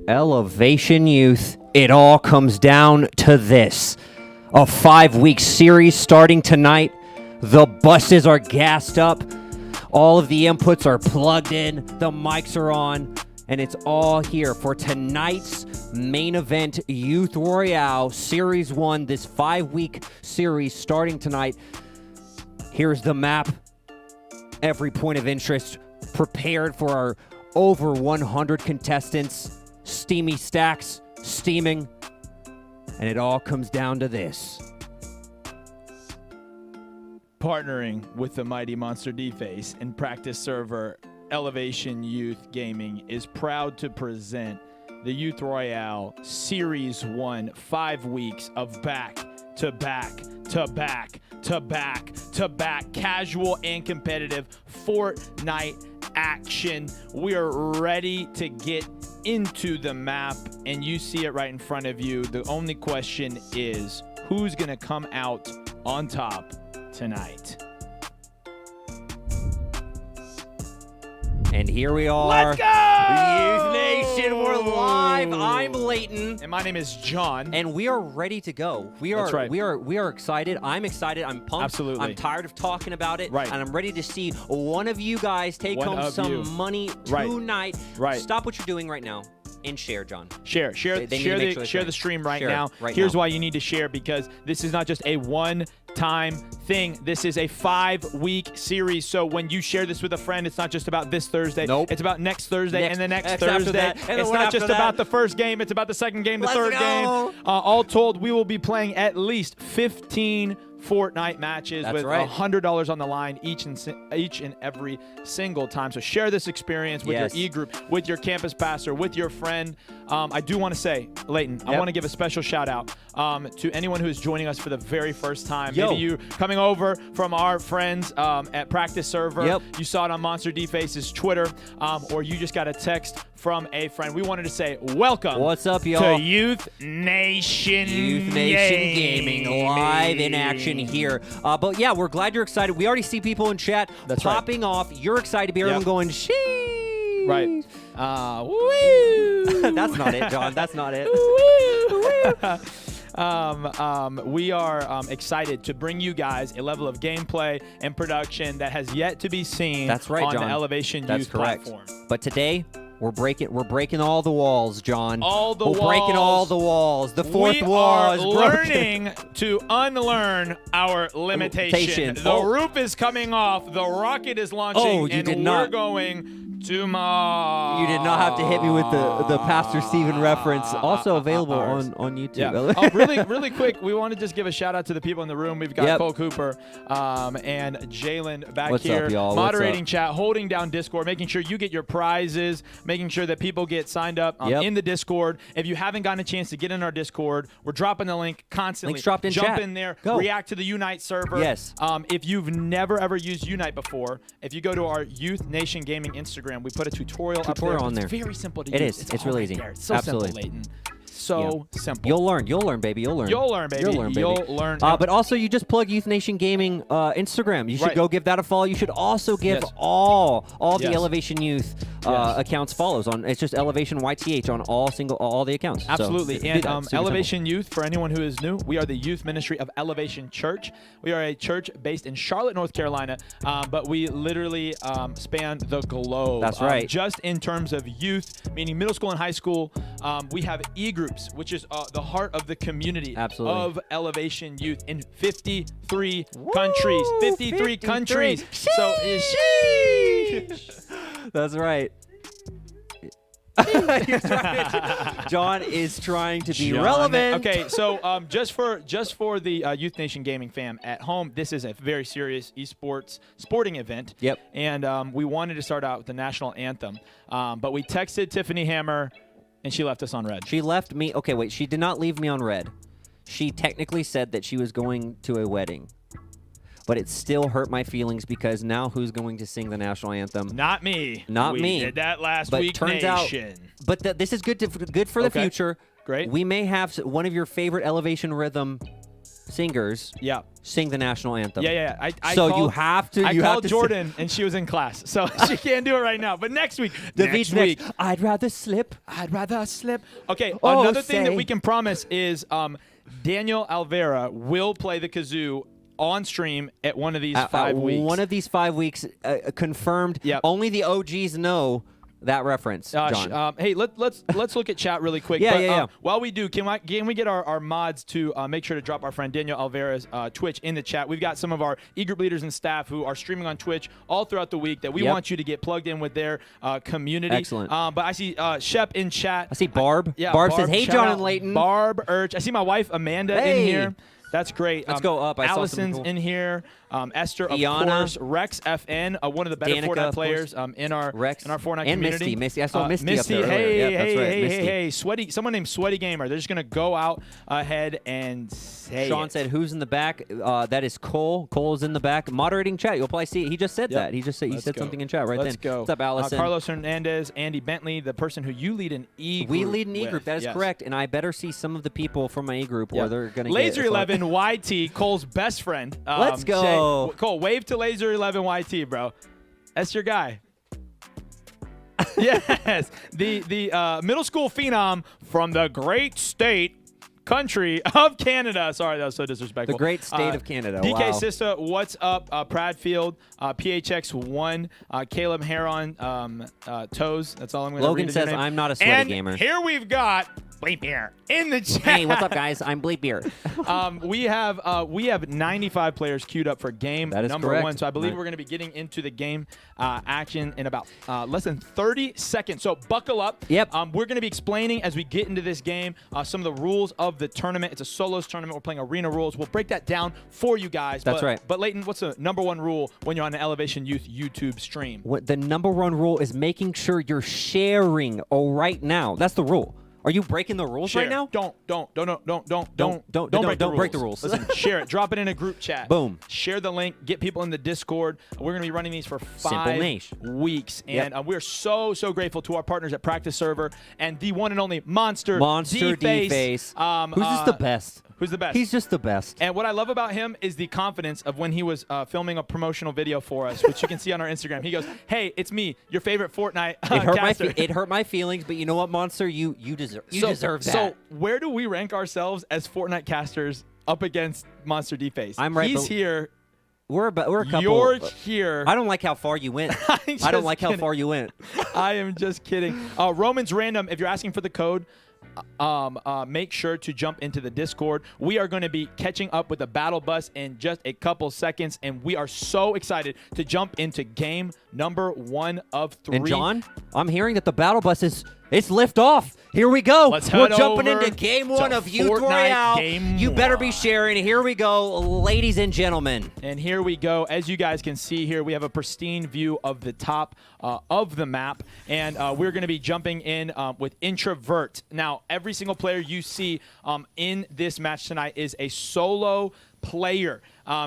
Elevation Youth, it all comes down to this. A 5-week series starting tonight. The buses are gassed up. All of the inputs are plugged in. The mics are on. And it's all here for tonight's main event, Youth Royale Series 1, this 5-week series starting tonight. Here's the map. Every point of interest prepared for our over 100 contestants. Steamy stacks, steaming. And it all comes down to this. Partnering with the mighty MonsterDface and practice server Elevation Youth Gaming is proud to present the Youth Royale Series 1, 5 weeks of back-to-back casual and competitive Fortnite action. We are ready to get into the map, and you see it right in front of you. The only question is, who's going to come out on top tonight? And here we are. Let's go! Youth Nation, we're live. I'm Leighton. And my name is John. And we are ready to go. We are That's right. we are excited. I'm excited. I'm pumped. Absolutely. I'm tired of talking about it. Right. And I'm ready to see one of you guys take home some money tonight. Right. Stop what you're doing right now and share, John. Share the stream right now. Here's why you need to share, because this is not just a one-time thing. This is a 5-week series. So when you share this with a friend, it's not just about this Thursday. Nope. It's about next Thursday and the next after Thursday. that, and It's not just about the first game. It's about the second game, the third game. All told, we will be playing at least 15 Fortnite matches with $100 on the line each and every single time. So share this experience with your e-group, with your campus pastor, with your friend. I do want to say, Leighton, I want to give a special shout out to anyone who is joining us for the very first time. Maybe you coming over from our friends at Practice Server. You saw it on MonsterDface's Twitter, or you just got a text from a friend. We wanted to say welcome. What's up, y'all? To Youth Nation Gaming live in action here. But yeah, we're glad you're excited. We already see people in chat popping off. You're excited to be everyone going, shee. Right. Woo. That's not it, John. That's not it. We are excited to bring you guys a level of gameplay and production that has yet to be seen on John. the Elevation Youth platform. But today, we're breaking all the walls, John. All the walls. We're breaking all the walls. The fourth wall is broken. We are learning to unlearn our limitation. The roof is coming off. The rocket is launching. We're going to Mars. You did not have to hit me with the Pastor Steven reference. Also available on YouTube. Really quick, we want to just give a shout out to the people in the room. We've got Cole Cooper and Jalen back here. Up, y'all? Moderating chat, holding down Discord, making sure you get your prizes, making sure that people get signed up in the Discord. If you haven't gotten a chance to get in our Discord, we're dropping the link constantly. Links dropped in Jump chat. in there. Go. React to the Unite server. Yes. If you've never ever used Unite before, if you go to our Youth Nation Gaming Instagram, we put a tutorial up there. on there. It's very simple to use. It is. is. It's really easy. It's so simple, Leighton. So simple. You'll learn, baby. You'll learn. You'll learn, baby. You'll learn. But also, you just plug Youth Nation Gaming Instagram. You should go give that a follow. You should also give all the Elevation Youth accounts follows on. It's just Elevation YTH on all the accounts. Absolutely. So, and Elevation Youth, for anyone who is new, we are the youth ministry of Elevation Church. We are a church based in Charlotte, North Carolina, but we literally span the globe. That's right. Just in terms of youth, meaning middle school and high school, we have eGROUPS, which is the heart of the community of Elevation Youth in 53 countries. 53 countries. So that's right. John is trying to be relevant. Okay, so just for the Youth Nation Gaming fam at home, this is a very serious eSports sporting event. Yep. And we wanted to start out with the national anthem, but we texted Tiffany Hammer, and she left us on red. She left me. Okay, wait. She did not leave me on red. She technically said that she was going to a wedding. But it still hurt my feelings because now who's going to sing the national anthem? Not me. Not me. We did that last week, turns Nation. But this is good for the future. Great. We may have one of your favorite Elevation Rhythm singers Yeah. sing the national anthem. Yeah. I so called, you have to. I called Jordan, and she was in class, so she can't do it right now. But next week, next week, I'd rather slip. I'd rather slip. Okay, Oh, another thing that we can promise is Daniel Alvera will play the kazoo on stream at one of these 5 weeks. One of these 5 weeks, confirmed. Yep. Only the OGs know that reference, John. Hey, let's look at chat really quick. Yeah. While we do, can we get our mods to make sure to drop our friend Daniel Alvera's Twitch in the chat? We've got some of our eGroup leaders and staff who are streaming on Twitch all throughout the week that we want you to get plugged in with their community. Excellent. But I see Shep in chat. I see Barb. Yeah, Barb says, "Hey, shout John out and Layton." Barb Urch. I see my wife Amanda in here. That's great. Let's go up. I saw some Allison's people. in here. Esther, of Iana. course. Rex FN, one of the better Danica, Fortnite players in our Rex. Fortnite and community. Misty. I saw Misty up there earlier. Hey, Yep, that's right, Misty. hey, Sweaty. Someone named Sweaty Gamer. They're just gonna go out ahead and say Sean said, "Who's in the back?" That is Cole. Cole is in the back, moderating chat. You'll probably see it. He just said that. He just said something in chat right Let's then. go. What's up, Allison? Carlos Hernandez, Andy Bentley, the person who you lead an e-group. We lead an e-group. with. That is correct. And I better see some of the people from my e-group where they're going to Laser 11 YT, Cole's best friend. Let's go. Cole, wave to Laser 11 YT, bro. That's your guy. Yes, the middle school phenom from the great state country of Canada. Sorry, that was so disrespectful. The great state of Canada. DK Wow. Sista, what's up? Pradfield, PHX1, Caleb Heron, Toes. That's all I'm going to read. Logan says, "I'm not a sweaty and gamer." Here we've got Bleep Beer in the chat. Hey, what's up, guys? I'm Bleep Beer. We have 95 players queued up for game number correct. 1. So I believe we're going to be getting into the game action in about less than 30 seconds. So buckle up. Yep. We're going to be explaining as we get into this game some of the rules of the tournament. It's a solos tournament. We're playing arena rules. We'll break that down for you guys. That's right. But Layton, what's the number one rule when you're on an Elevation Youth YouTube stream? The number one rule is making sure you're sharing right now. That's the rule. Are you breaking the rules right now? Don't break the rules. Listen, share it. Drop it in a group chat. Boom. Share the link. Get people in the Discord. We're going to be running these for 5 weeks. And we're so grateful to our partners at Practice Server and the one and only MonsterDface. Who's just the best? Who's the best? He's just the best. And what I love about him is the confidence of when he was filming a promotional video for us, which you can see on our Instagram. He goes, "Hey, it's me, your favorite Fortnite caster." It hurt my feelings, but you know what, Monster? You deserve that. So where do we rank ourselves as Fortnite casters up against MonsterDface? I'm right. He's here. We're a couple. You're here. I don't like how far you went. I don't like how far you went. I am just kidding. Romans Random, if you're asking for the code, make sure to jump into the Discord. We are going to be catching up with the battle bus in just a couple seconds, and we are so excited to jump into game number 1 of 3. And John, I'm hearing that the battle bus it's lift off. Here we go. We're jumping into game 1 of Youth Royale. You better be sharing. Here we go, ladies and gentlemen. And here we go. As you guys can see here, we have a pristine view of the top of the map. And we're going to be jumping in with Introvert. Now, every single player you see in this match tonight is a solo player.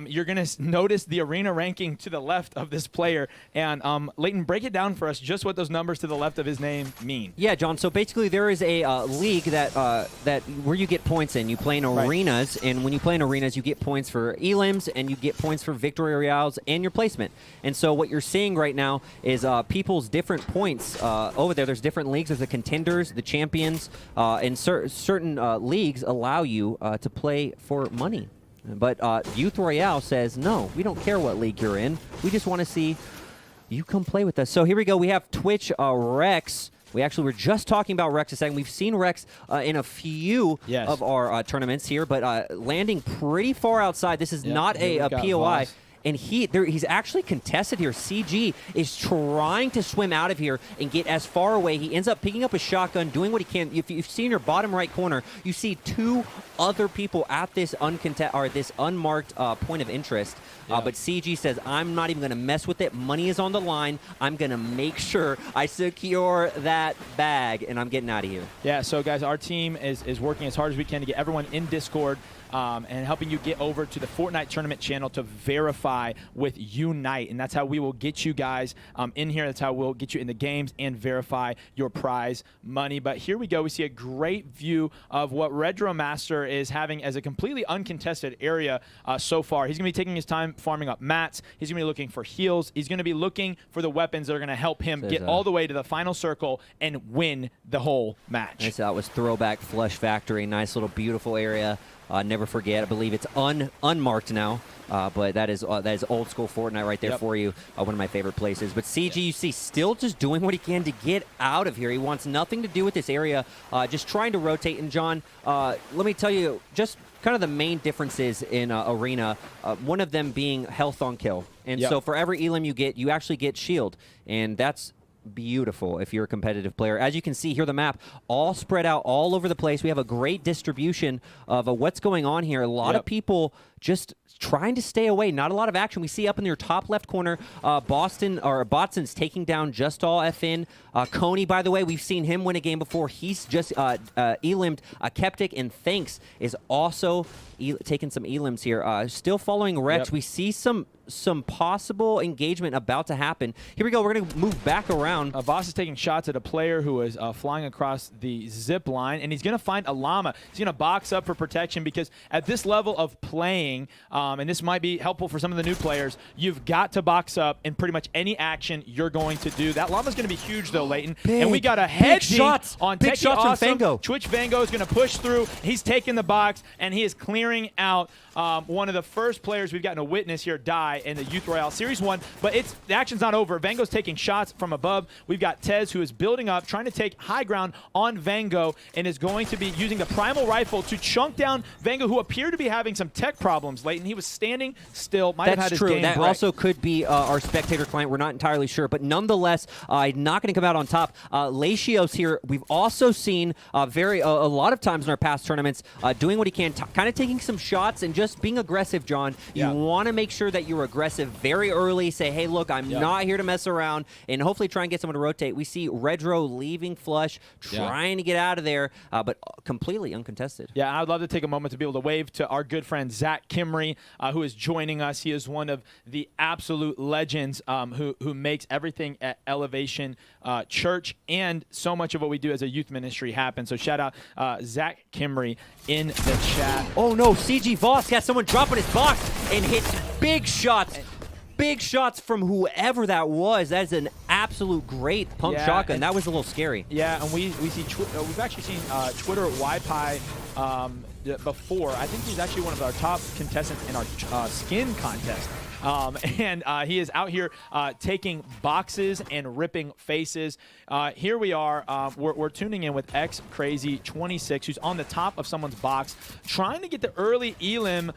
You're going to notice the arena ranking to the left of this player. And Layton, break it down for us just what those numbers to the left of his name mean. Yeah, John. So basically there is a league that where you get points in. You play in arenas, and when you play in arenas, you get points for elims, and you get points for victory royales and your placement. And so what you're seeing right now is people's different points over there. There's different leagues. There's the contenders, the champions, and certain leagues allow you to play for money. But Youth Royale says, no, we don't care what league you're in. We just want to see you come play with us. So here we go. We have Twitch Rex. We actually were just talking about Rex a second. We've seen Rex in a few of our tournaments here, but landing pretty far outside. This is not a POI. And he's actually contested here. CG is trying to swim out of here and get as far away. He ends up picking up a shotgun, doing what he can. If you've seen your bottom right corner, you see 2 other people at this unmarked point of interest. But CG says, I'm not even going to mess with it. Money is on the line. I'm going to make sure I secure that bag, and I'm getting out of here. Yeah, so guys, our team is working as hard as we can to get everyone in Discord and helping you get over to the Fortnite Tournament channel to verify verify with Unite, and that's how we will get you guys in here. That's how we'll get you in the games and verify your prize money. But here we go. We see a great view of what Redro Master is having as a completely uncontested area so far. He's going to be taking his time farming up mats. He's going to be looking for heals. He's going to be looking for the weapons that are going to help him get all the way to the final circle and win the whole match. That was Throwback Flush Factory. Nice little beautiful area. Never forget. I believe it's unmarked now, but that is old school Fortnite right there for you. One of my favorite places. But CG, you see, still just doing what he can to get out of here. He wants nothing to do with this area, just trying to rotate. And John, let me tell you, just kind of the main differences in Arena, one of them being health on kill. And so for every elim you get, you actually get shield. And that's beautiful if you're a competitive player. As you can see here, the map all spread out all over the place. We have a great distribution of what's going on here. A lot of people just trying to stay away. Not a lot of action. We see up in your top left corner, Botson's taking down Just All FN. Coney, by the way, we've seen him win a game before. He's just elimed Keptic, and Thanks is also taking some elims here. Still following Rex. We see some possible engagement about to happen. Here we go. We're going to move back around. Boss is taking shots at a player who is flying across the zip line, and he's going to find a llama. He's going to box up for protection because at this level of playing, and this might be helpful for some of the new players, you've got to box up in pretty much any action you're going to do. That llama's going to be huge, though, Leighton. And we got a head shots on big shots awesome. from Fango. Twitch Vango is going to push through. He's taking the box, and he is clearing out one of the first players we've gotten to witness here die in the Youth Royale Series 1, but the action's not over. Vango's taking shots from above. We've got Tez, who is building up, trying to take high ground on Vango, and is going to be using the Primal Rifle to chunk down Vango, who appeared to be having some tech problems, Leighton. He was standing still, might have had his game That wrecked. also could be our spectator client. We're not entirely sure, but nonetheless, not going to come out on top. Latios here, we've also seen a lot of times in our past tournaments doing what he can, kind of taking some shots and just being aggressive, John. You want to make sure that you're aggressive very early. Say, hey, look, I'm not here to mess around, and hopefully try and get someone to rotate. We see Redro leaving Flush, trying to get out of there, but completely uncontested. Yeah, I would love to take a moment to be able to wave to our good friend Zach Kimry, who is joining us. He is one of the absolute legends who makes everything at Elevation Church and so much of what we do as a youth ministry happen. So shout out Zach Kimry in the chat. Oh no, CG Voss got someone dropping his box and hits big shots. Big shots from whoever that was. That is an absolute great pump shotgun. That was a little scary. Yeah, and we see we've actually seen Twitter YPie before. I think he's actually one of our top contestants in our skin contest. And he is out here taking boxes and ripping faces. Here we are. We're tuning in with XCrazy26, who's on the top of someone's box, trying to get the early elim.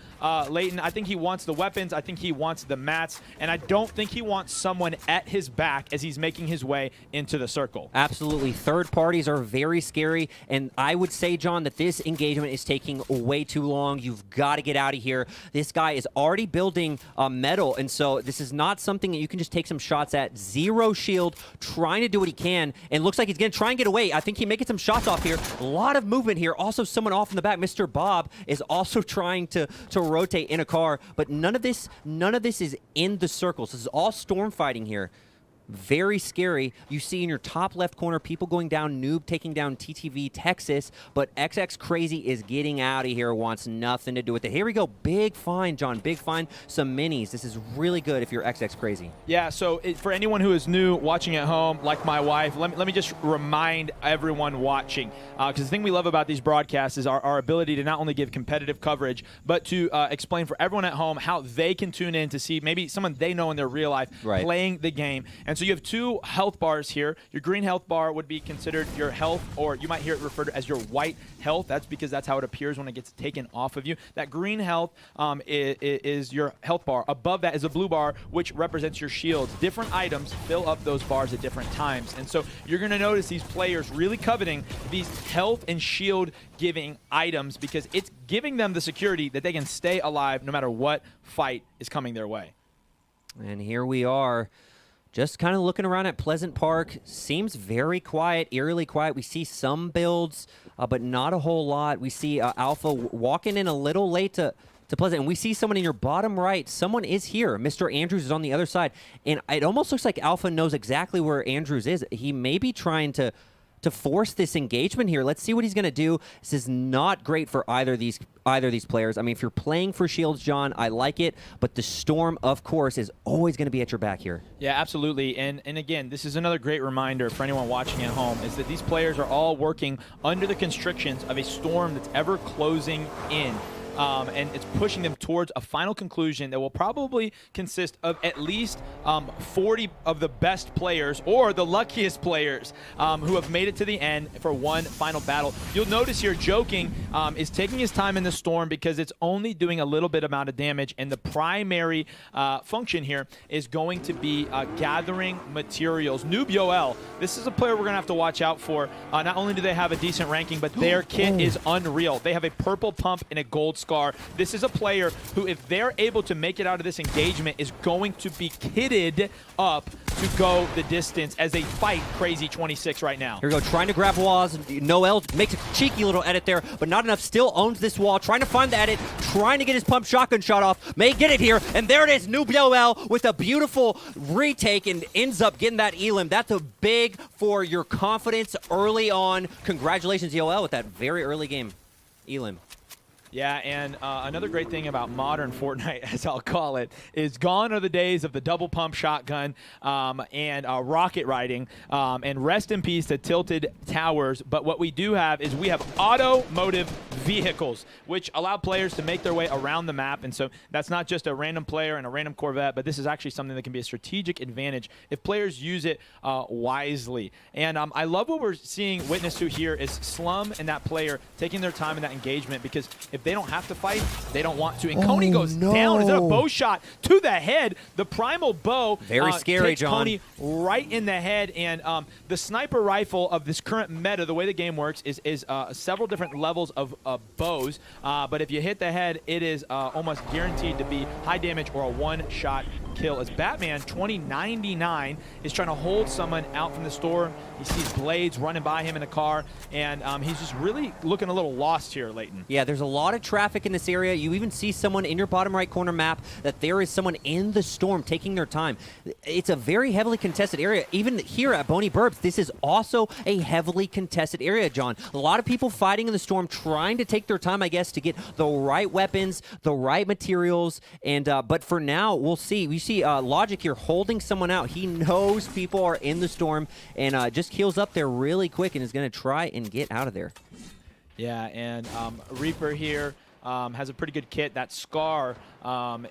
Leighton, I think he wants the weapons. I think he wants the mats. And I don't think he wants someone at his back as he's making his way into the circle. Absolutely. Third parties are very scary. And I would say, John, that this engagement is taking way too long. You've got to get out of here. This guy is already building metal, and so this is not something that you can just take some shots at. Zero shield, trying to do what he can, and looks like he's going to try and get away. I think he's making some shots off here. A lot of movement here. Also, someone off in the back. Mr. Bob is also trying to rotate in a car, but none of this is in the circles. This is all storm fighting here. Very scary. You see in your top left corner people going down, Noob taking down TTV Texas, but XX Crazy is getting out of here, wants nothing to do with it. Here we go. Big find, John. Big find. Some minis. This is really good if you're XX Crazy. Yeah, so for anyone who is new watching at home, like my wife, let me just remind everyone watching, because the thing we love about these broadcasts is our ability to not only give competitive coverage, but to explain for everyone at home how they can tune in to see maybe someone they know in their real life playing the game. And so you have two health bars here. Your green health bar would be considered your health, or you might hear it referred to as your white health. That's because that's how it appears when it gets taken off of you. That green health is your health bar. Above that is a blue bar, which represents your shields. Different items fill up those bars at different times. And so you're going to notice these players really coveting these health and shield giving items because it's giving them the security that they can stay alive no matter what fight is coming their way. And here we are. Just kind of looking around at Pleasant Park. Seems very quiet, eerily quiet. We see some builds, but not a whole lot. We see Alpha walking in a little late to Pleasant. And we see someone in your bottom right. Someone is here. Mr. Andrews is on the other side. And it almost looks like Alpha knows exactly where Andrews is. He may be trying to force this engagement here. Let's see what he's going to do. This is not great for either of these players. I mean, if you're playing for Shields, John, I like it, but the Storm, of course, is always going to be at your back here. Yeah, absolutely. And again, this is another great reminder for anyone watching at home, is that these players are all working under the constrictions of a Storm that's ever closing in. And it's pushing them towards a final conclusion that will probably consist of at least 40 of the best players or the luckiest players who have made it to the end for one final battle. You'll notice here, Joking is taking his time in the Storm because it's only doing a little bit amount of damage, and the primary function here is going to be gathering materials. Noob Yoel, this is a player we're going to have to watch out for. Not only do they have a decent ranking, but their kit is unreal. They have a purple pump and a gold scar. This is a player who, if they're able to make it out of this engagement, is going to be kitted up to go the distance as they fight Crazy 26 right now. Here we go, trying to grab walls. Noel makes a cheeky little edit there, but not enough. Still owns this wall, trying to find the edit, trying to get his pump shotgun shot off. May get it here, and there it is. Noob Yoel with a beautiful retake and ends up getting that elim. That's a big for your confidence early on. Congratulations, Yoel, with that very early game elim. Yeah, and another great thing about modern Fortnite, as I'll call it, is gone are the days of the double pump shotgun and rocket riding, and rest in peace to tilted towers. But what we do have is we have automotive vehicles, which allow players to make their way around the map. And so that's not just a random player and a random Corvette, but this is actually something that can be a strategic advantage if players use it wisely. And I love what we're seeing witness to here is Slum and that player taking their time in that engagement, because if they don't have to fight, they don't want to. And Coney goes down. Is it a bow shot to the head? The primal bow very scary, takes John. Coney right in the head. And the sniper rifle of this current meta, the way the game works, is several different levels of bows. But if you hit the head, it is almost guaranteed to be high damage or a one-shot kill. As Batman 2099 is trying to hold someone out from the storm. He sees blades running by him in a car, and he's just really looking a little lost here, Leighton. Yeah, there's a lot of traffic in this area. You even see someone in your bottom right corner map that there is someone in the storm taking their time. It's a very heavily contested area. Even here at Boney Burbs, this is also a heavily contested area, John. A lot of people fighting in the storm, trying to take their time, I guess, to get the right weapons, the right materials, and but for now, we'll see. We see Logic here holding someone out. He knows people are in the storm, and just heals up there really quick and is going to try and get out of there. Yeah, and Reaper here has a pretty good kit. That Scar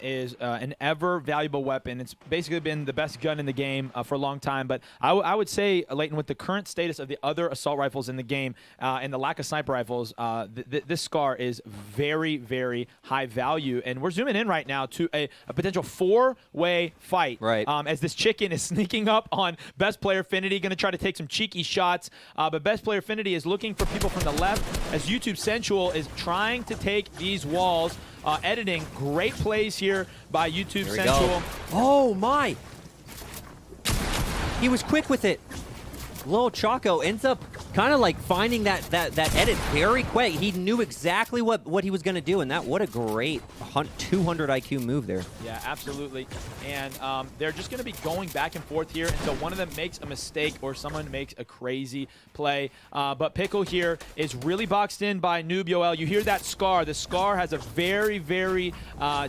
is an ever valuable weapon. It's basically been the best gun in the game for a long time. But I would say, Leighton, with the current status of the other assault rifles in the game and the lack of sniper rifles, this Scar is very, very high value. And we're zooming in right now to a potential four-way fight. Right. As this chicken is sneaking up on Best Player Affinity, going to try to take some cheeky shots. But Best Player Affinity is looking for people from the left, as YouTube Sensual is trying to take these walls. Editing, great plays here by YouTube Sensual. Oh my! He was quick with it. Lil Choco ends up kind of like finding that edit very quick. He knew exactly what he was going to do, and what a great 200 IQ move there. Yeah, absolutely. And they're just going to be going back and forth here until one of them makes a mistake or someone makes a crazy play. But Pickle here is really boxed in by Noob Yoel. You hear that Scar. The Scar has a very, very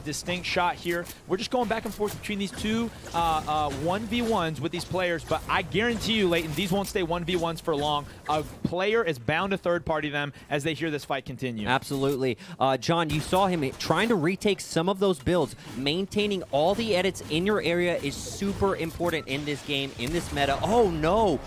distinct shot here. We're just going back and forth between these two 1v1s with these players, but I guarantee you, Leighton, these won't stay 1v1s for long. A player is bound to third-party them as they hear this fight continue. Absolutely. John, you saw him trying to retake some of those builds. Maintaining all the edits in your area is super important in this game, in this meta. Oh, no.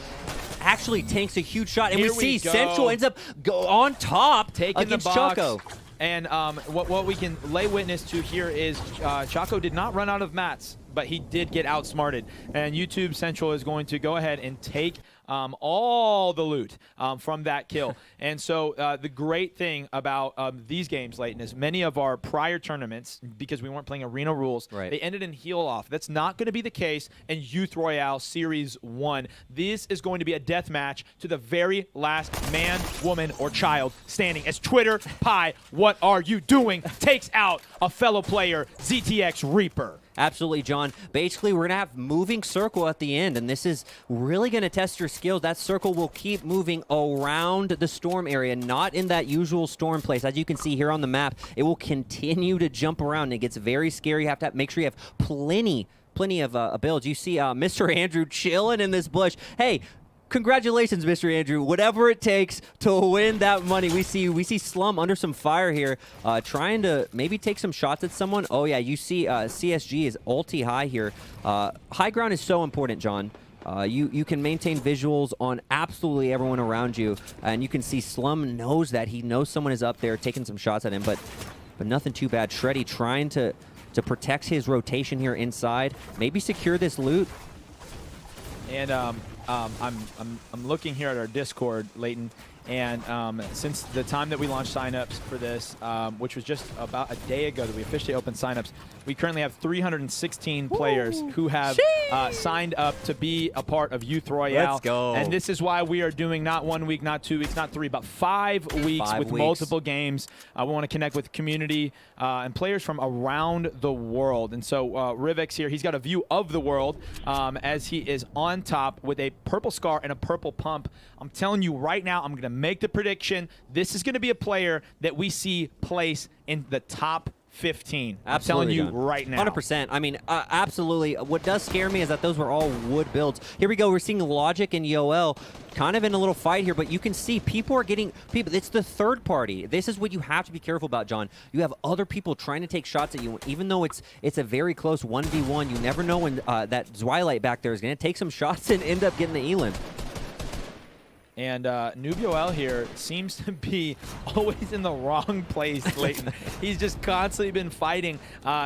Actually takes a huge shot. And we see Central ends up on top taking against the box. Choco. And what we can lay witness to here is Choco did not run out of mats, but he did get outsmarted. And YouTube Central is going to go ahead and take all the loot from that kill. And so the great thing about these games, Leighton, is many of our prior tournaments, because we weren't playing arena rules, they ended in heal-off. That's not going to be the case in Youth Royale Series 1. This is going to be a death match to the very last man, woman, or child standing as Twitter Pie, what are you doing, takes out a fellow player, ZTX Reaper. Absolutely, John. Basically, we're going to have moving circle at the end, and this is really going to test your skills. That circle will keep moving around the storm area, not in that usual storm place. As you can see here on the map, it will continue to jump around. It gets very scary. You have to make sure you have plenty of builds. You see Mr. Andrew chilling in this bush. Hey, congratulations, Mr. Andrew. Whatever it takes to win that money. We see Slum under some fire here, trying to maybe take some shots at someone. Oh, yeah, you see CSG is ulti high here. High ground is so important, John. You can maintain visuals on absolutely everyone around you, and you can see Slum knows that. He knows someone is up there taking some shots at him, but nothing too bad. Shreddy trying to protect his rotation here inside, maybe secure this loot. And I'm looking here at our Discord, Leighton, and since the time that we launched signups for this, which was just about a day ago that we officially opened signups, we currently have 316 players who have signed up to be a part of Youth Royale. Let's go. And this is why we are doing not 1 week, not 2 weeks, not 3, but 5 weeks with multiple games. We want to connect with community and players from around the world. And so Rivex here, he's got a view of the world as he is on top with a purple scar and a purple pump. I'm telling you right now, I'm going to make the prediction. This is going to be a player that we see place in the top 15. I'm telling you right now. 100%. I mean, absolutely. What does scare me is that those were all wood builds. Here we go. We're seeing Logic and Yoel kind of in a little fight here, but you can see people are getting people. It's the third party. This is what you have to be careful about, John. You have other people trying to take shots at you, even though it's a very close 1v1. You never know when that Zwilight back there is going to take some shots and end up getting the Elim. And Nubioel here seems to be always in the wrong place, Leighton. He's just constantly been fighting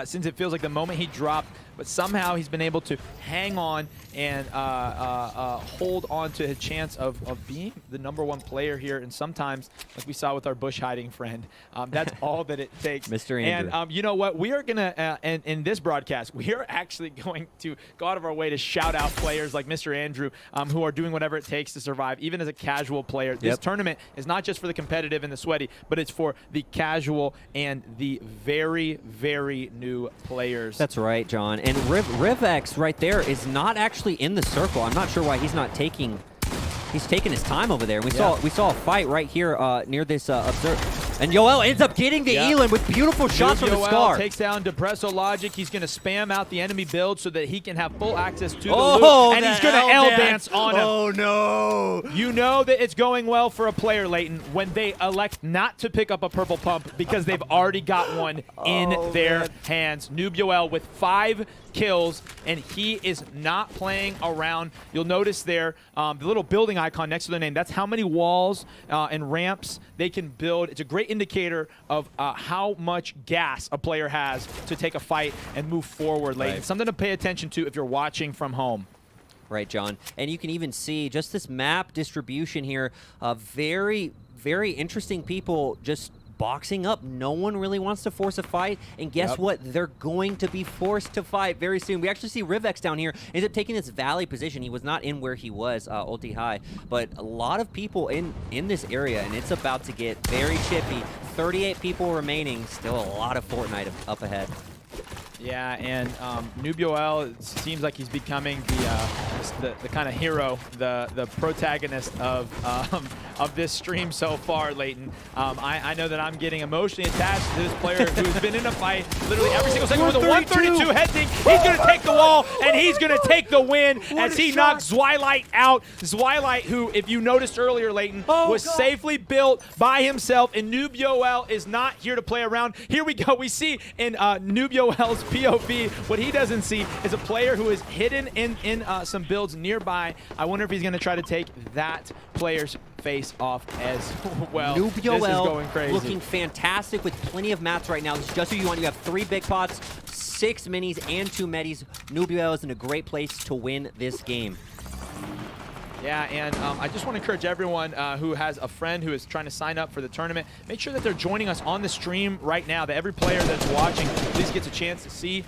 since it feels like the moment he dropped, but somehow he's been able to hang on and hold on to a chance of being the #1 player here. And sometimes, like we saw with our bush hiding friend, that's all that it takes. Mr. Andrew. And you know what? We are going to, in this broadcast, we are actually going to go out of our way to shout out players like Mr. Andrew who are doing whatever it takes to survive, even as a casual player. This tournament is not just for the competitive and the sweaty, but it's for the casual and the very, very new players. That's right, John. And Rivex right there is not actually in the circle. I'm not sure why he's not taking. He's taking his time over there. We saw a fight right here near this observe. And Yoel ends up getting the Elim with beautiful shots from the Scar. Takes down Depresso Logic. He's going to spam out the enemy build so that he can have full access to the loot. And he's going to L-dance on him. Oh, no. You know that it's going well for a player, Leighton, when they elect not to pick up a purple pump because they've already got one in their hands. Nubioel with 5 kills, and he is not playing around. You'll notice there the little building icon next to their name. That's how many walls and ramps they can build. It's a great indicator of how much gas a player has to take a fight and move forward, Leighton. Right. Something to pay attention to if you're watching from home. Right, John. And you can even see just this map distribution here. Very, very interesting people just boxing up. No one really wants to force a fight, and guess what? They're going to be forced to fight very soon. We actually see Rivex down here ends up taking this valley position. He was not in where he was ulti high, but a lot of people in this area, and it's about to get very chippy. 38 people remaining. Still a lot of Fortnite up ahead. Yeah, and Nubioel seems like he's becoming the kind of hero, the protagonist of this stream so far, Leighton. I know that I'm getting emotionally attached to this player who's been in a fight literally every single second with a 132 head ding. He's going to take the wall, and he's going to take the win as he knocks Zwilight out. Zwilight, who, if you noticed earlier, Leighton, was safely built by himself, and Nubioel is not here to play around. Here we go. We see in Nubioel's POV, what he doesn't see is a player who is hidden in some builds nearby. I wonder if he's going to try to take that player's face off as well. Nubioel this is going crazy. Looking fantastic with plenty of mats right now. This is just what you want. You have 3 big pots, 6 minis, and 2 medis. Nubioel is in a great place to win this game. Yeah, and I just want to encourage everyone who has a friend who is trying to sign up for the tournament, make sure that they're joining us on the stream right now, that every player that's watching at least gets a chance to see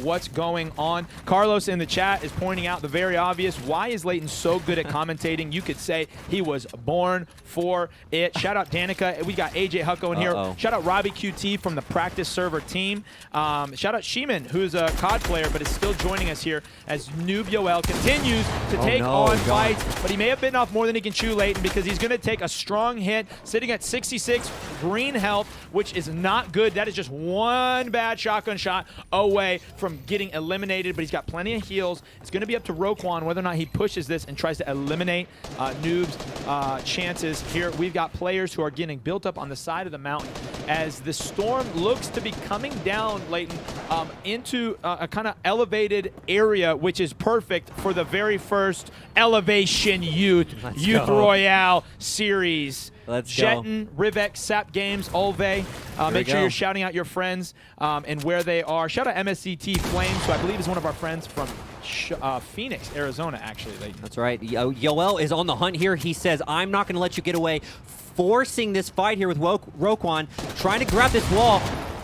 what's going on. Carlos in the chat is pointing out the very obvious. Why is Leighton so good at commentating? You could say he was born for it. Shout out Danica. We got AJ Hucko in here. Shout out Robbie QT from the practice server team. Shout out Sheeman, who's a COD player but is still joining us here as Noob Yoel continues to take on fights. But he may have bitten off more than he can chew, Leighton, because he's going to take a strong hit, sitting at 66 green health, which is not good. That is just one bad shotgun shot away from getting eliminated, but he's got plenty of heals. It's going to be up to Roquan whether or not he pushes this and tries to eliminate Noob's chances. Here we've got players who are getting built up on the side of the mountain as the storm looks to be coming down, Leighton, into a kind of elevated area, which is perfect for the very first Elevation Youth Royale series. Let's Jeton, Rivek, Sap Games, Olve. Make sure you're shouting out your friends and where they are. Shout out MSCT Flames, who I believe is one of our friends from Phoenix, Arizona, actually. Leighton. That's right. Yoel is on the hunt here. He says, I'm not going to let you get away. Forcing this fight here with Roquan, trying to grab this wall.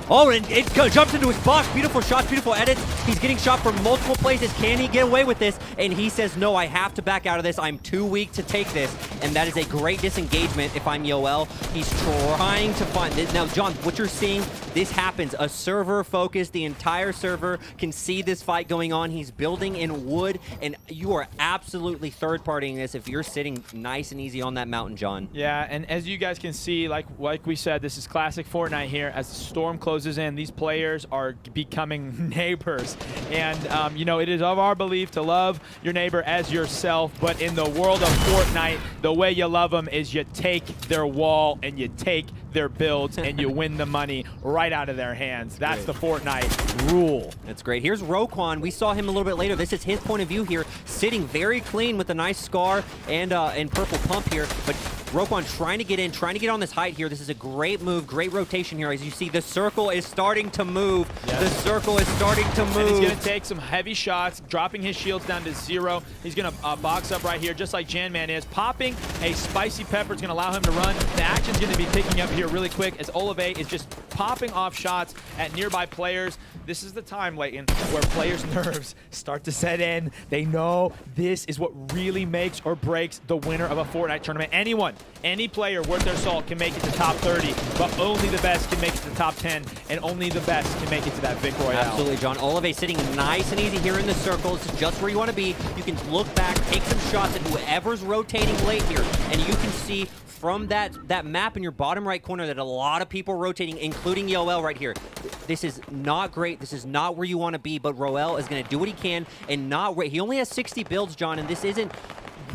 Oh, and it jumps into his box. Beautiful shots, beautiful edits. He's getting shot from multiple places. Can he get away with this? And he says, no, I have to back out of this. I'm too weak to take this. And that is a great disengagement if I'm Yoel. He's trying to find this. Now, John, what you're seeing, this happens. A server focus. The entire server can see this fight going on. He's building in wood, and you are absolutely third-partying this if you're sitting nice and easy on that mountain, John. Yeah, and as you guys can see, like we said, this is classic Fortnite here. As the storm closes in, these players are becoming neighbors. And, you know, it is of our belief to love your neighbor as yourself, but in the world of Fortnite, the way you love them is you take their wall and you take their builds and you win the money right out of their hands. That's the Fortnite rule. That's great. Here's Roquan. We saw him a little bit later. This is his point of view here, sitting very clean with a nice scar and purple pump here. But Roquan trying to get in, trying to get on this height here. This is a great move, great rotation here. As you see, the circle is starting to move. Yes. The circle is starting to move. And he's going to take some heavy shots, dropping his shields down to 0. He's going to box up right here, just like Janman is. Popping a spicy pepper is going to allow him to run. The action's going to be picking up here really quick as Olive is just popping off shots at nearby players. This is the time, Leighton, where players' nerves start to set in. They know this is what really makes or breaks the winner of a Fortnite tournament. Anyone, any player worth their salt can make it to top 30, but only the best can make it to top 10, and only the best can make it to that Vic Royale. Absolutely, John. Olive sitting nice and easy here in the circle. This is just where you want to be. You can look back, take some shots at whoever's rotating late here, and you can see from that map in your bottom right corner that a lot of people rotating, including Yoel right here. This is not great. This is not where you want to be, but Roel is going to do what he can and not wait. He only has 60 builds, John, and this isn't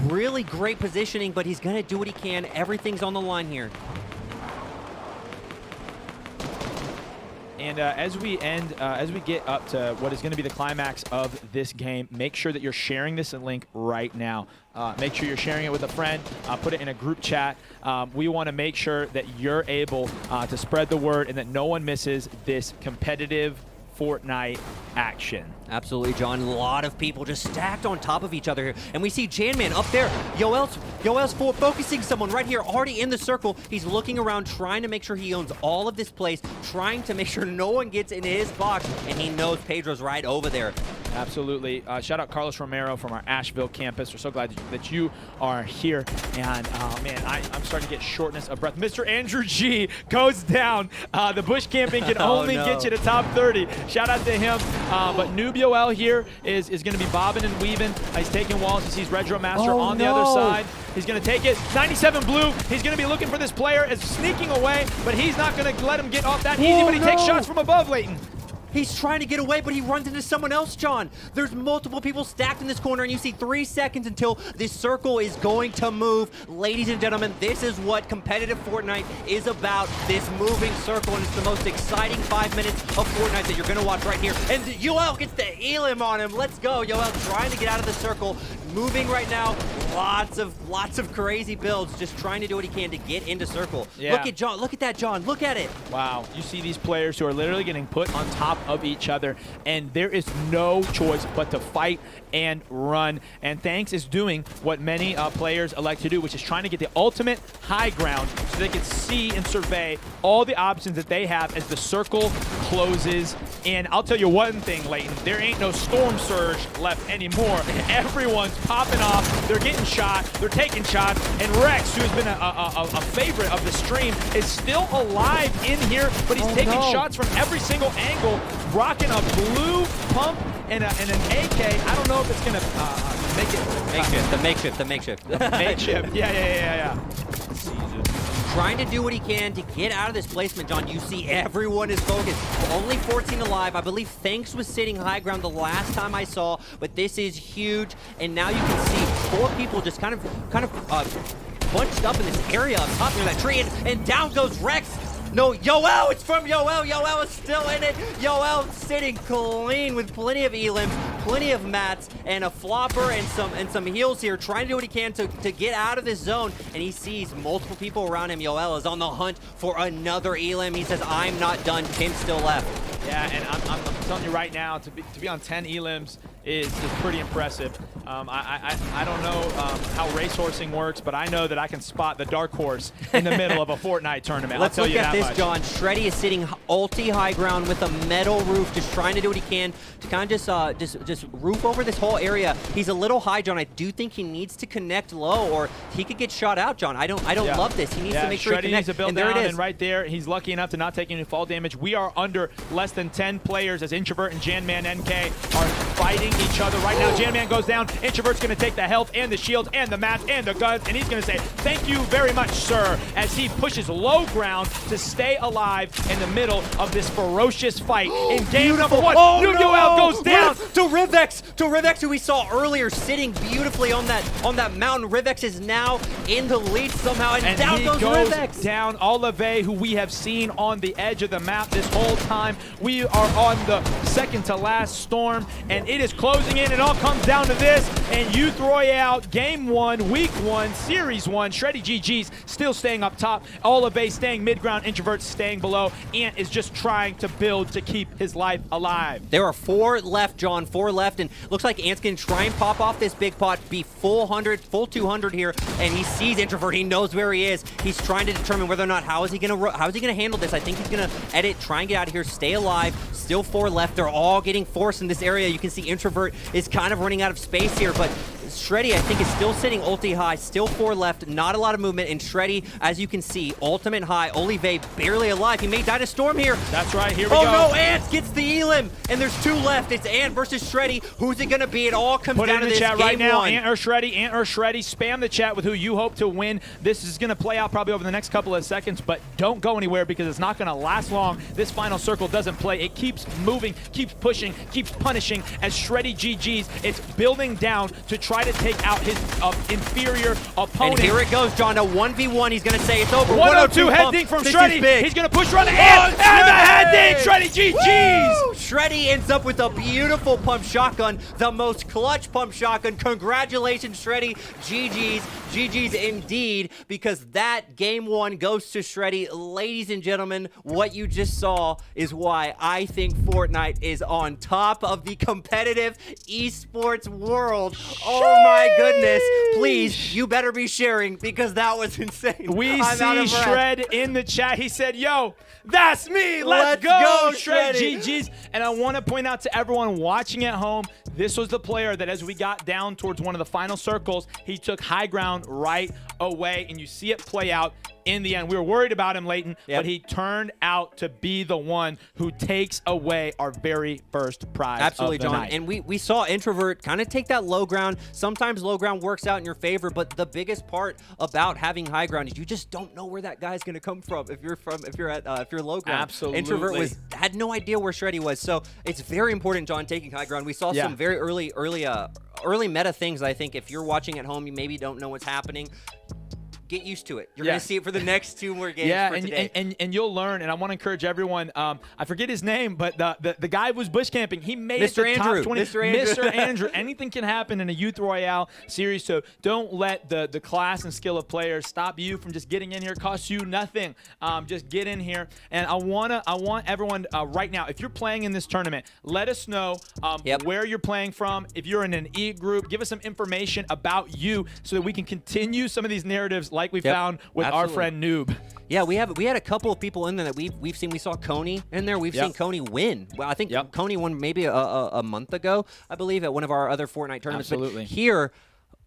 really great positioning, but he's going to do what he can. Everything's on the line here. And as we get up to what is going to be the climax of this game, make sure that you're sharing this link right now. Make sure you're sharing it with a friend. Put it in a group chat. We want to make sure that you're able to spread the word and that no one misses this competitive Fortnite action. Absolutely, John. A lot of people just stacked on top of each other here. And we see Janman up there. Yoel's focusing someone right here, already in the circle. He's looking around, trying to make sure he owns all of this place, trying to make sure no one gets in his box, and he knows Pedro's right over there. Absolutely. Shout out Carlos Romero from our Asheville campus. We're so glad that you are here. And, man, I'm starting to get shortness of breath. Mr. Andrew G goes down. The bush camping can only get you to top 30. Shout out to him. But Noob Yoel here is going to be bobbing and weaving. He's taking walls. He sees Retro Master on the other side. He's going to take it. 97 blue. He's going to be looking for this player. Is sneaking away, but he's not going to let him get off that easy. But he takes shots from above, Leighton. He's trying to get away, but he runs into someone else, John. There's multiple people stacked in this corner, and you see 3 seconds until this circle is going to move. Ladies and gentlemen, this is what competitive Fortnite is about, this moving circle, and it's the most exciting 5 minutes of Fortnite that you're going to watch right here. And Yoel gets the elim on him. Let's go. Yoel trying to get out of the circle, moving right now. lots of crazy builds, just trying to do what he can to get into circle. Yeah. Look at John. Look at that, John. Look at it. Wow. You see these players who are literally getting put on top of each other, and there is no choice but to fight and run. And Thanks is doing what many players elect to do, which is trying to get the ultimate high ground so they can see and survey all the options that they have as the circle closes. And I'll tell you one thing, Leighton, there ain't no storm surge left anymore. Everyone's popping off. They're getting shot. They're taking shots. And Rex, who has been a favorite of the stream, is still alive in here, but he's taking shots from every single angle, rocking a blue pump and an AK. I don't know if it's going to make it. The makeshift. The makeshift. Yeah. Trying to do what he can to get out of this placement, John. You see everyone is focused. Only 14 alive. I believe Thanks was sitting high ground the last time I saw, but this is huge. And now you can see 4 people just kind of bunched up in this area up top near that tree, and down goes Rex. No, Yoel, it's from Yoel. Yoel is still in it. Yoel sitting clean with plenty of elims, plenty of mats, and a flopper and some heals here, trying to do what he can to get out of this zone. And he sees multiple people around him. Yoel is on the hunt for another elim. He says, I'm not done. Tim's still left. Yeah, and I'm telling you right now, to be on 10 elims is pretty impressive. I don't know how racehorsing works, but I know that I can spot the dark horse in the middle of a Fortnite tournament. Let's look at this, John. Shreddy is sitting ulti high ground with a metal roof, just trying to do what he can to kind of just roof over this whole area. He's a little high, John. I do think he needs to connect low, or he could get shot out, John. I don't love this. He needs to make sure he connects. Needs to build down, and right there, he's lucky enough to not take any fall damage. We are under less than 10 players as Introvert and Janman NK are fighting each other right now. Janman goes down. Introvert's going to take the health and the shields and the mats and the guns, and he's going to say, thank you very much, sir, as he pushes low ground to stay alive in the middle of this ferocious fight in game number 1. Yoel goes down. To Rivex, who we saw earlier sitting beautifully on that mountain. Rivex is now in the lead somehow, and down goes Rivex. Down Olive, who we have seen on the edge of the map this whole time. We are on the second to last storm, and it is closing in. It all comes down to this, and you throw out game 1, week 1, series 1. Shreddy GG's still staying up top. Olive staying mid-ground. Introvert staying below. Ant is just trying to build to keep his life alive. There are 4 left, John. 4 left, and looks like Ant's going to try and pop off this big pot, be full 200 here, and he sees Introvert. He knows where he is. He's trying to determine whether or not how is he going to handle this. I think he's going to edit, try and get out of here, stay alive. Still 4 left. They're all getting forced in this area. You can see Introvert is kind of running out of space here, but Shreddy, I think, is still sitting ulti high. Still 4 left. Not a lot of movement. And Shreddy, as you can see, ultimate high. Olive barely alive. He may die to Storm here. That's right. Here we go. Oh, no. Ant gets the elim. And there's 2 left. It's Ant versus Shreddy. Who's it going to be? It all comes down to this. Put it in the chat right now. 1. Ant or Shreddy. Ant or Shreddy. Spam the chat with who you hope to win. This is going to play out probably over the next couple of seconds, but don't go anywhere because it's not going to last long. This final circle doesn't play. It keeps moving, keeps pushing, keeps punishing as Shreddy GG's. It's building down to try to take out his inferior opponent. And here it goes, John. A 1v1. He's going to say it's over. 102 head dink from Shreddy. He's going to push run and the head dink. Shreddy GG's. Shreddy ends up with a beautiful pump shotgun, the most clutch pump shotgun. Congratulations, Shreddy. GG's. GG's indeed, because that game 1 goes to Shreddy. Ladies and gentlemen, what you just saw is why I think Fortnite is on top of the competitive esports world. Oh my goodness. Please, you better be sharing because that was insane. We see Shred in the chat. He said, yo, that's me. Let's go, Shred GG's. And I want to point out to everyone watching at home, this was the player that as we got down towards one of the final circles, he took high ground right away, and you see it play out in the end. We were worried about him, Leighton, but he turned out to be the one who takes away our very first prize. Absolutely, of the John. night. And we saw Introvert kind of take that low ground. Sometimes low ground works out in your favor, but the biggest part about having high ground is you just don't know where that guy's going to come from if you're low ground. Absolutely. Introvert had no idea where Shreddy was, so it's very important, John, taking high ground. We saw some very early meta things. I think if you're watching at home, you maybe don't know what's happening. get used to it. You're going to see it for the next 2 more games for today. And you'll learn, and I want to encourage everyone. I forget his name, but the guy who was bush camping, he made it to top 20. Mr. Andrew. Anything can happen in a Youth Royale series, so don't let the class and skill of players stop you from just getting in here. It costs you nothing. Just get in here. And I want everyone right now, if you're playing in this tournament, let us know where you're playing from. If you're in an E group, give us some information about you so that we can continue some of these narratives like we found with our friend Noob. Yeah, we had a couple of people in there that we've seen. We saw Coney in there. We've seen Coney win. Well, I think Coney won maybe a month ago, I believe, at one of our other Fortnite tournaments. Absolutely. But here,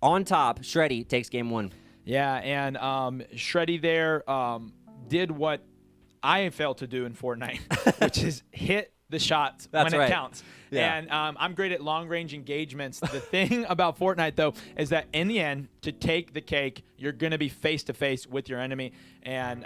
on top, Shreddy takes game 1. Yeah, and Shreddy there did what I failed to do in Fortnite, which is hit the shots when it counts. Yeah. And I'm great at long-range engagements. The thing about Fortnite, though, is that in the end, to take the cake, you're going to be face-to-face with your enemy. And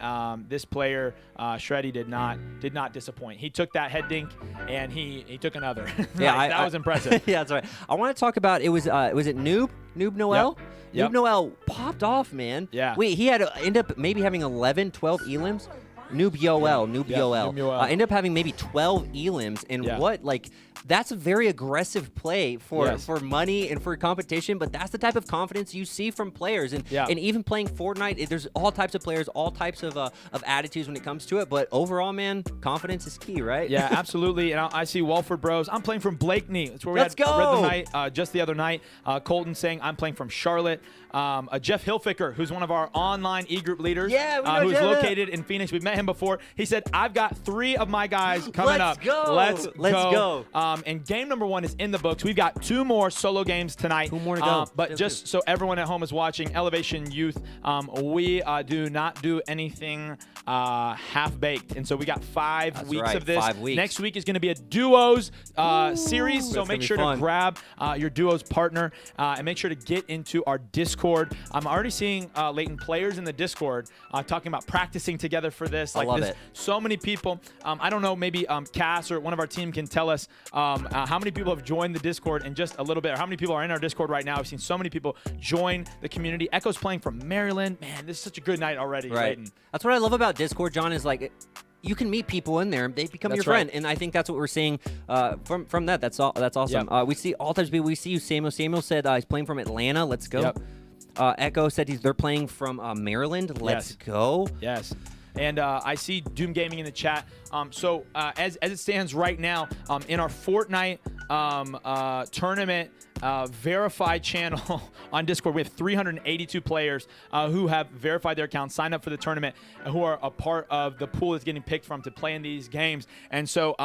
this player, Shreddy, did not disappoint. He took that head dink, and he took another. Yeah, that was impressive. Yeah, that's right. I want to talk about, was it Noob Noel? Yep. Noob Noel popped off, man. Yeah. Wait, he had to end up maybe having 11, 12 elims. Noob Yoel. Ended up having maybe 12 elims, and that's a very aggressive play for money and for competition, but that's the type of confidence you see from players. And even playing Fortnite, there's all types of players, all types of attitudes when it comes to it, but overall, man, confidence is key, right? Yeah, absolutely. And I see Walford Bros. I'm playing from Blakeney. That's where we read the night just the other night. Colton saying I'm playing from Charlotte. Jeff Hilfiker, who's one of our online e-group leaders, who's located in Phoenix. We've met him before. He said, I've got 3 of my guys coming up. Let's go. And game number 1 is in the books. We've got 2 more solo games tonight. 2 more to go. But just so everyone at home is watching, Elevation Youth, we do not do anything half-baked. And so we got 5 weeks of this. 5 weeks. Next week is going to be a duos series. So make sure to grab your duos partner and make sure to get into our Discord. I'm already seeing latent players in the Discord talking about practicing together for this. I love it. So many people. I don't know, maybe Cass or one of our team can tell us how many people have joined the Discord in just a little bit, or how many people are in our Discord right now. I've seen so many people join the community. Echo's playing from Maryland. Man, this is such a good night already. Right. Leighton. That's what I love about Discord, John, is like you can meet people in there. They become your friend. And I think that's what we're seeing from that. That's awesome. Yep. We see all types of people. We see you, Samuel. Samuel said he's playing from Atlanta. Let's go. Yep. Echo said they're playing from Maryland. Let's go. Yes. And I see Doom Gaming in the chat. So as it stands right now, in our Fortnite tournament verified channel on Discord, we have 382 players who have verified their accounts, signed up for the tournament, who are a part of the pool that's getting picked from to play in these games. And so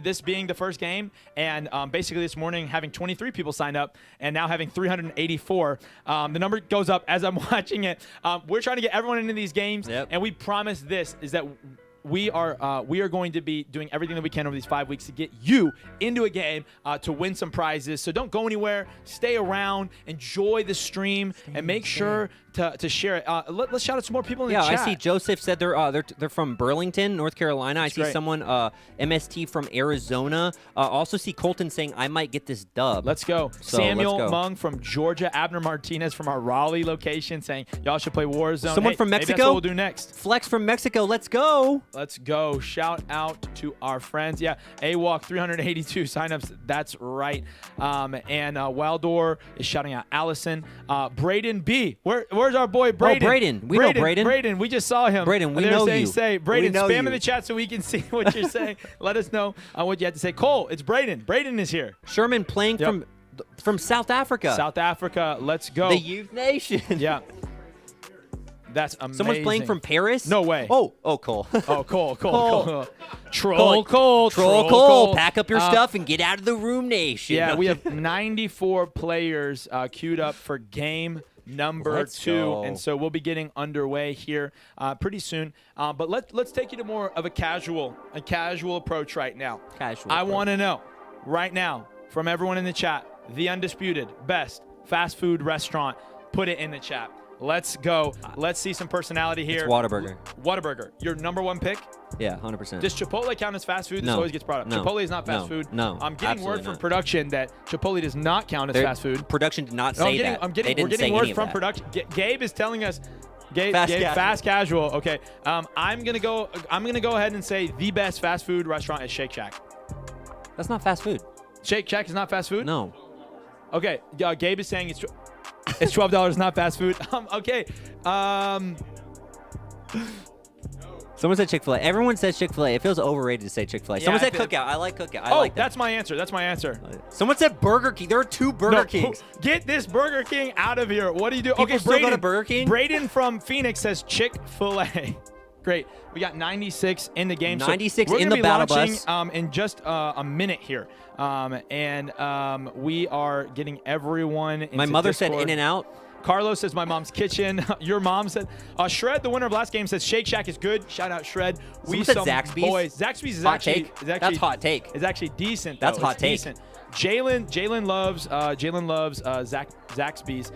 this being the first game, and basically this morning having 23 people signed up, and now having 384, the number goes up as I'm watching it. We're trying to get everyone into these games, and we promise this is that we are going to be doing everything that we can over these 5 weeks to get you into a game to win some prizes. So don't go anywhere. Stay around. Enjoy the stream, and make sure to share it. Let's shout out some more people in the chat. Yeah, I see Joseph said they're from Burlington, North Carolina. I see someone MST from Arizona. Also see Colton saying I might get this dub. Let's go. So Samuel Mung from Georgia. Abner Martinez from our Raleigh location saying y'all should play Warzone. Someone from Mexico. Maybe that's what we'll do next. Flex from Mexico. Let's go. Let's go. Shout out to our friends. Yeah, AWalk 382 signups. That's right. And Wildor is shouting out Allison. Braden B. Where's our boy Braden? Oh, Braden. We know Braden. Braden, we just saw him. Braden, we know you. Braden, spam in the chat so we can see what you're saying. Let us know what you have to say. Cole, it's Braden. Braden is here. Sherman playing from South Africa. South Africa. Let's go. The Youth Nation. Yeah. That's amazing. Someone's playing from Paris? No way. Oh, Cole. Oh, Cole. Troll Cole. Pack up your stuff and get out of the room, nation. Yeah, we have 94 players queued up for game number 2, and so we'll be getting underway here pretty soon. But let's take you to more of a casual approach right now. I want to know right now from everyone in the chat, the undisputed best fast food restaurant. Put it in the chat. Let's go. Let's see some personality here. It's Whataburger. Whataburger. Your number 1 pick? Yeah, 100%. Does Chipotle count as fast food? This No. always gets brought up. No. Chipotle is not fast food. No. I'm getting word from production that Chipotle does not count as fast food. Production did not say that. We're getting word from production. Gabe is telling us Fast casual. Okay. I'm gonna go ahead and say the best fast food restaurant is Shake Shack. That's not fast food. Shake Shack is not fast food? No. Okay. Gabe is saying it's $12, not fast food. Okay. Someone said Chick-fil-A. Everyone says Chick-fil-A. It feels overrated to say Chick-fil-A. Someone said Cookout. I like Cookout. I like that. That's my answer. That's my answer. Someone said Burger King. There are 2 Burger Kings. Get this Burger King out of here. What do you do? People still go to Burger King? Braden from Phoenix says Chick-fil-A. Great. We got 96 in the game. 96 so in the battle bus. In just a minute here. We are getting everyone into My mother Discord. said In-N-Out. Carlos says My Mom's Kitchen. Your mom said Shred, the winner of last game, says Shake Shack is good. Shout out Shred. Someone said Zaxby's. Boys. Zaxby's is hot actually take. That's hot take. It's actually decent. That's though. hot take. Decent. Jalen loves Zaxby's.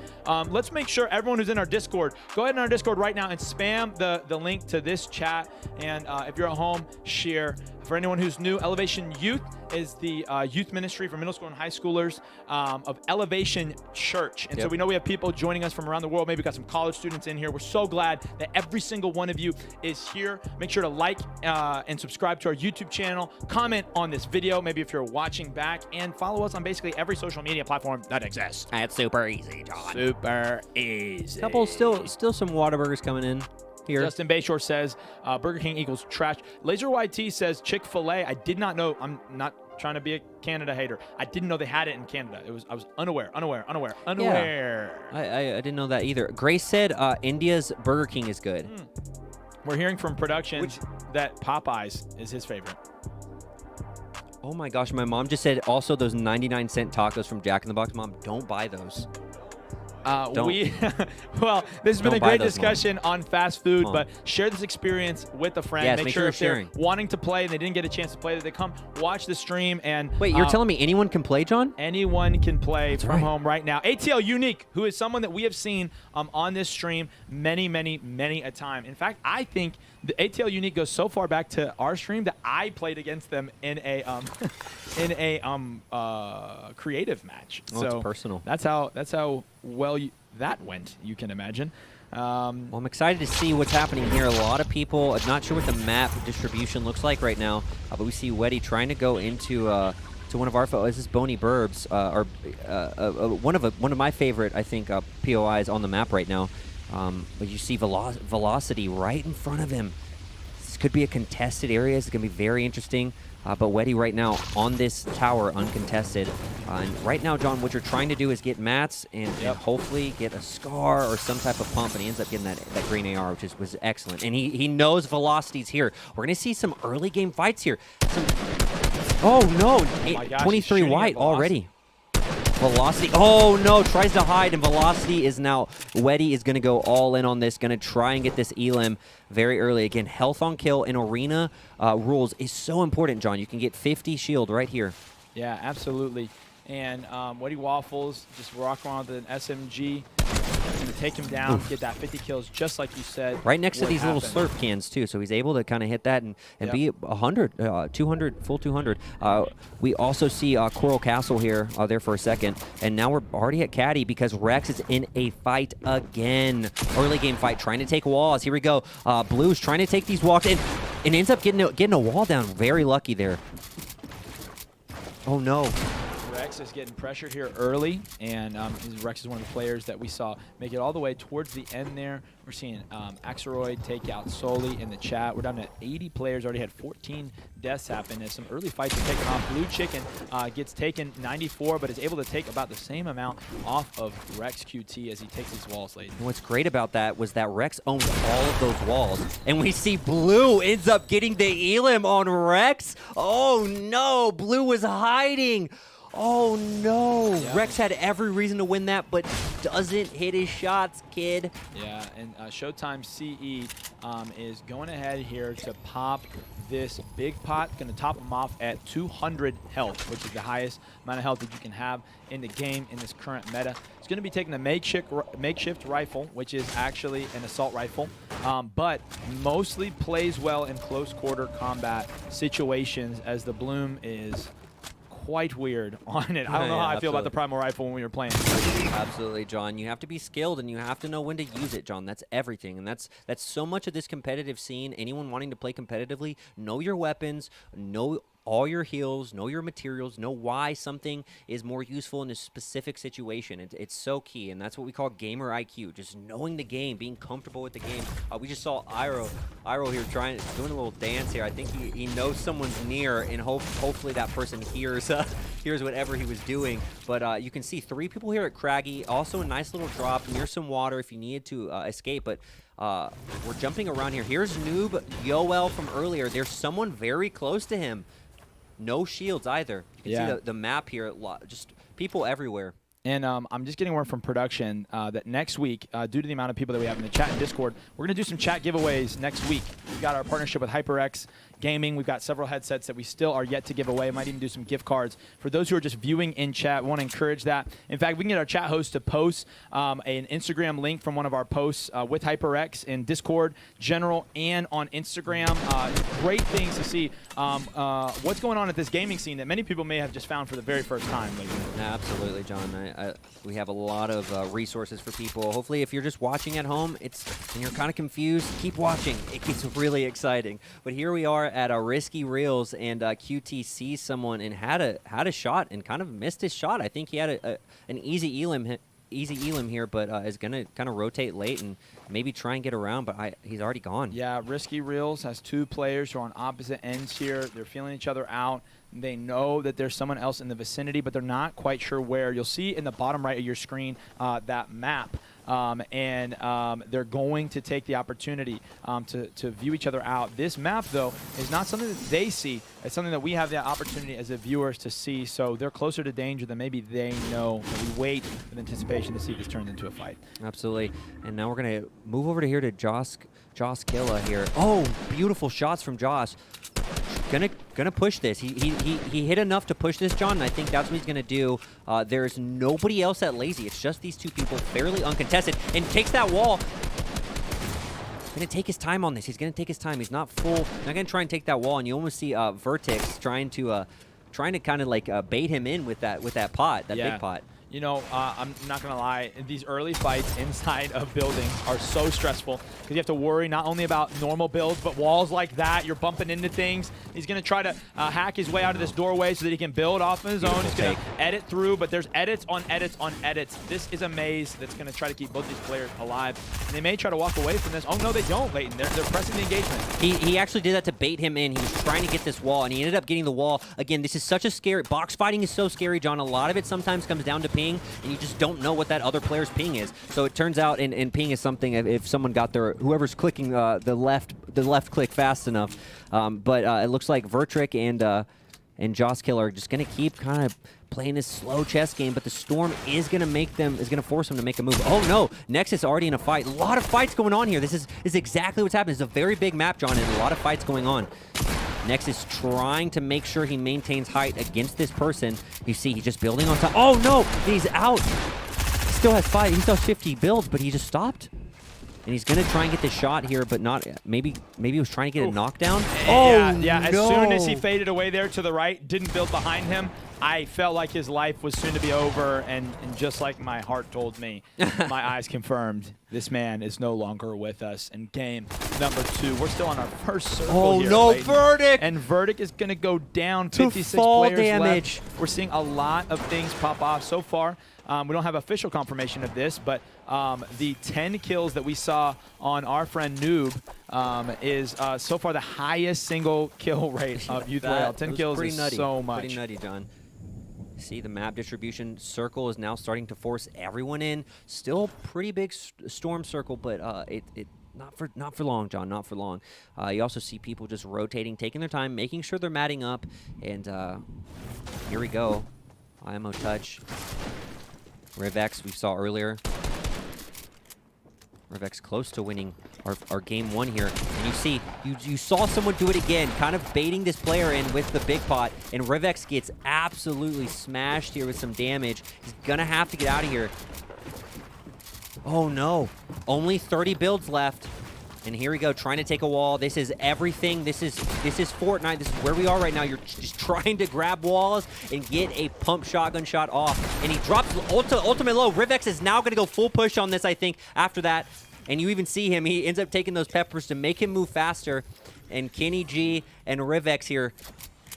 Let's make sure everyone who's in our Discord, go ahead in our Discord right now and spam the link to this chat. And if you're at home, share. For anyone who's new, Elevation Youth is the youth ministry for middle school and high schoolers of Elevation Church. And so we know we have people joining us from around the world. Maybe we've got some college students in here. We're so glad that every single one of you is here. Make sure to like and subscribe to our YouTube channel. Comment on this video, maybe if you're watching back, and follow us on basically every social media platform that exists. It's super easy, John. Super easy. Couple still some Whataburgers coming in. Here. Justin Bayshore says Burger King equals trash. Laser YT says Chick-fil-A. I did not know. I'm not trying to be a Canada hater. I didn't know they had it in Canada. I was unaware. Yeah. I didn't know that either. Grace said India's Burger King is good. We're hearing from production that Popeyes is his favorite. Oh my gosh, my mom just said also those 99-cent tacos from Jack in the Box. Mom, don't buy those. Well, this has been a great discussion on fast food, but share this experience with a friend. Yes, make sure if they're wanting to play and they didn't get a chance to play, that they come watch the stream. And wait, you're telling me anyone can play, John? Anyone can play from home right now. ATL Unique, who is someone that we have seen on this stream many a time. In fact, I think the ATL Unique goes so far back to our stream that I played against them in a creative match. Oh, so it's personal. That's how well that went, you can imagine. Well, I'm excited to see what's happening here. A lot of people, I'm not sure what the map distribution looks like right now, but we see Weddy trying to go into to one of our foes. This is Boney Burbs, one of my favorite, I think, POIs on the map right now. But you see Velocity right in front of him. This could be a contested area. It's going to be very interesting. But Weddy right now on this tower, uncontested. And right now, John, what you're trying to do is get mats and hopefully get a scar or some type of pump, and he ends up getting that green AR, which was excellent. And he knows Velocity's here. We're going to see some early game fights here. Oh, no. 23 white already. Velocity. Oh, no. Tries to hide, and Velocity is now. Weddy is going to go all in on this. Going to try and get this elim very early. Again, health on kill in arena rules is so important, John. You can get 50 shield right here. Yeah, absolutely. And Weddy Waffles just rock around with an SMG. Going to take him down, get that 50 kills, just like you said. Right next to these little slurp cans, too, so he's able to kind of hit that and be 100, 200, full 200. We also see Coral Castle here there for a second, and now we're already at Caddy because Rex is in a fight again. Early game fight, trying to take walls. Here we go. Blue's trying to take these walks, and ends up getting a wall down. Very lucky there. Oh, no. Rex is getting pressured here early, and Rex is one of the players that we saw make it all the way towards the end there. We're seeing Axeroid take out Soli in the chat. We're down to 80 players, already had 14 deaths happen as some early fights are taken off. Blue Chicken gets taken 94, but is able to take about the same amount off of Rex QT as he takes these walls late. And what's great about that was that Rex owned all of those walls, and we see Blue ends up getting the elim on Rex. Oh no, Blue was hiding. Oh, no. Yep. Rex had every reason to win that, but doesn't hit his shots, kid. Yeah, and Showtime CE is going ahead here to pop this big pot. Going to top him off at 200 health, which is the highest amount of health that you can have in the game in this current meta. He's going to be taking the makeshift rifle, which is actually an assault rifle, but mostly plays well in close quarter combat situations as the Bloom is quite weird on it. I don't know how I feel about the Primal Rifle when we were playing. Absolutely, John. You have to be skilled, and you have to know when to use it, John. That's everything, and that's so much of this competitive scene. Anyone wanting to play competitively, know your weapons, know all your heals, know your materials, know why something is more useful in a specific situation. It's so key, and that's what we call gamer IQ, just knowing the game, being comfortable with the game. We just saw Iro here doing a little dance here. I think he knows someone's near, and hopefully that person hears whatever he was doing. But you can see 3 people here at Craggy, also a nice little drop near some water if you needed to escape, but we're jumping around here. Here's Noob Yoel from earlier. There's someone very close to him. No shields either. You can see the map here. Just people everywhere. And I'm just getting word from production that next week, due to the amount of people that we have in the chat and Discord, we're going to do some chat giveaways next week. We've got our partnership with HyperX Gaming. We've got several headsets that we still are yet to give away. Might even do some gift cards. For those who are just viewing in chat, we want to encourage that. In fact, we can get our chat host to post an Instagram link from one of our posts with HyperX in Discord, general, and on Instagram. Great things to see what's going on at this gaming scene that many people may have just found for the very first time lately. Absolutely, John. We have a lot of resources for people. Hopefully, if you're just watching at home and you're kind of confused, keep watching. It gets really exciting. But here we are at a Risky Reels, and QT sees someone and had a shot and kind of missed his shot. I think he had an easy elim here, but is going to kind of rotate late and maybe try and get around, but he's already gone. Yeah, Risky Reels has 2 players who are on opposite ends here. They're feeling each other out. They know that there's someone else in the vicinity, but they're not quite sure where. You'll see in the bottom right of your screen that map. They're going to take the opportunity to view each other out. This map, though, is not something that they see. It's something that we have the opportunity as the viewers to see, so they're closer to danger than maybe they know. We wait with anticipation to see if this turns into a fight. Absolutely. And now we're going to move over to here to Josh Killa here. Oh, beautiful shots from Josh. Gonna push this. He hit enough to push this, John, and I think that's what he's gonna do. There's nobody else at Lazy. It's just these 2 people, fairly uncontested, and takes that wall. Gonna take his time on this. He's gonna take his time. He's not full. Not gonna try and take that wall, and you almost see Vertix trying to kind of like bait him in with that pot, that big pot. You know, I'm not going to lie, these early fights inside of buildings are so stressful because you have to worry not only about normal builds, but walls like that. You're bumping into things. He's going to try to hack his way out of this doorway so that he can build off of his own. He's going to edit through, but there's edits on edits on edits. This is a maze that's going to try to keep both these players alive. And they may try to walk away from this. Oh, no, they don't, Leighton. They're pressing the engagement. He actually did that to bait him in. He was trying to get this wall, and he ended up getting the wall. Again, this is such a scary... Box fighting is so scary, John. A lot of it sometimes comes down to ping, and you just don't know what that other player's ping is. So it turns out, and ping is something if someone got their, whoever's clicking the left click fast enough. But it looks like Vertrick and Josh Killa are just going to keep kind of playing this slow chess game, but the storm is going to force them to make a move. Oh no, Nexus already in a fight. A lot of fights going on here. This is exactly what's happening. It's a very big map, John, and a lot of fights going on. Nexus trying to make sure he maintains height against this person. You see, he's just building on top. Oh no, he's out. He still has 50 builds, but he just stopped. And he's going to try and get the shot here, but not, maybe he was trying to get a knockdown. Oh, yeah, as soon as he faded away there to the right, didn't build behind him, I felt like his life was soon to be over, and just like my heart told me, my eyes confirmed, this man is no longer with us. And game number 2, we're still on our first circle here. Oh no, Furtick! And Furtick is going to go down, 56 players left. We're seeing a lot of things pop off so far. We don't have official confirmation of this, but the 10 kills that we saw on our friend Noob is so far the highest single kill rate of Youth Royale. 10 kills is nutty. So much. Pretty nutty, John. See the map distribution circle is now starting to force everyone in. Still pretty big storm circle, but not for long, John. Not for long. You also see people just rotating, taking their time, making sure they're matting up, and here we go. IMO touch. Rivex we saw earlier. Rivex close to winning our game 1 here. And you see, you saw someone do it again, kind of baiting this player in with the big pot, and Rivex gets absolutely smashed here with some damage. He's gonna have to get out of here. Oh no, only 30 builds left. And here we go, trying to take a wall. This is everything. This is Fortnite. This is where we are right now. You're just trying to grab walls and get a pump shotgun shot off. And he drops ultimate low. Rivex is now going to go full push on this, I think, after that. And you even see him. He ends up taking those peppers to make him move faster. And Kenny G and Rivex here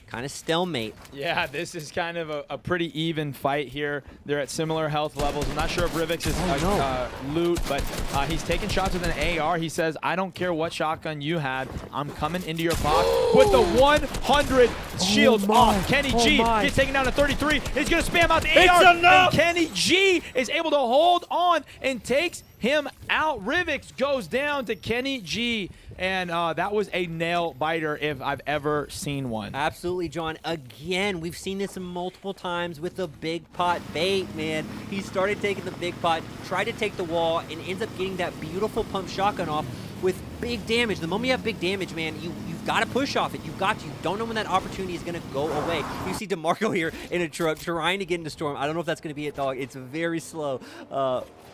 kind of stalemate. Yeah, this is kind of a pretty even fight here. They're at similar health levels. I'm not sure if Rivex is loot, but he's taking shots with an AR. He says, I don't care what shotgun you had. I'm coming into your box with the 100 shield off. Kenny G gets taken down to 33. He's going to spam out the AR. And Kenny G is able to hold on and takes him out. Rivex goes down to Kenny G. And that was a nail biter if I've ever seen one. Absolutely, John. Again, we've seen this multiple times with the big pot bait, man. He started taking the big pot, tried to take the wall, and ends up getting that beautiful pump shotgun off with big damage. The moment you have big damage, man, you've got to push off it. You've got to. You don't know when that opportunity is going to go away. You see DeMarco here in a truck trying to get into Storm. I don't know if that's going to be it, dog. It's very slow.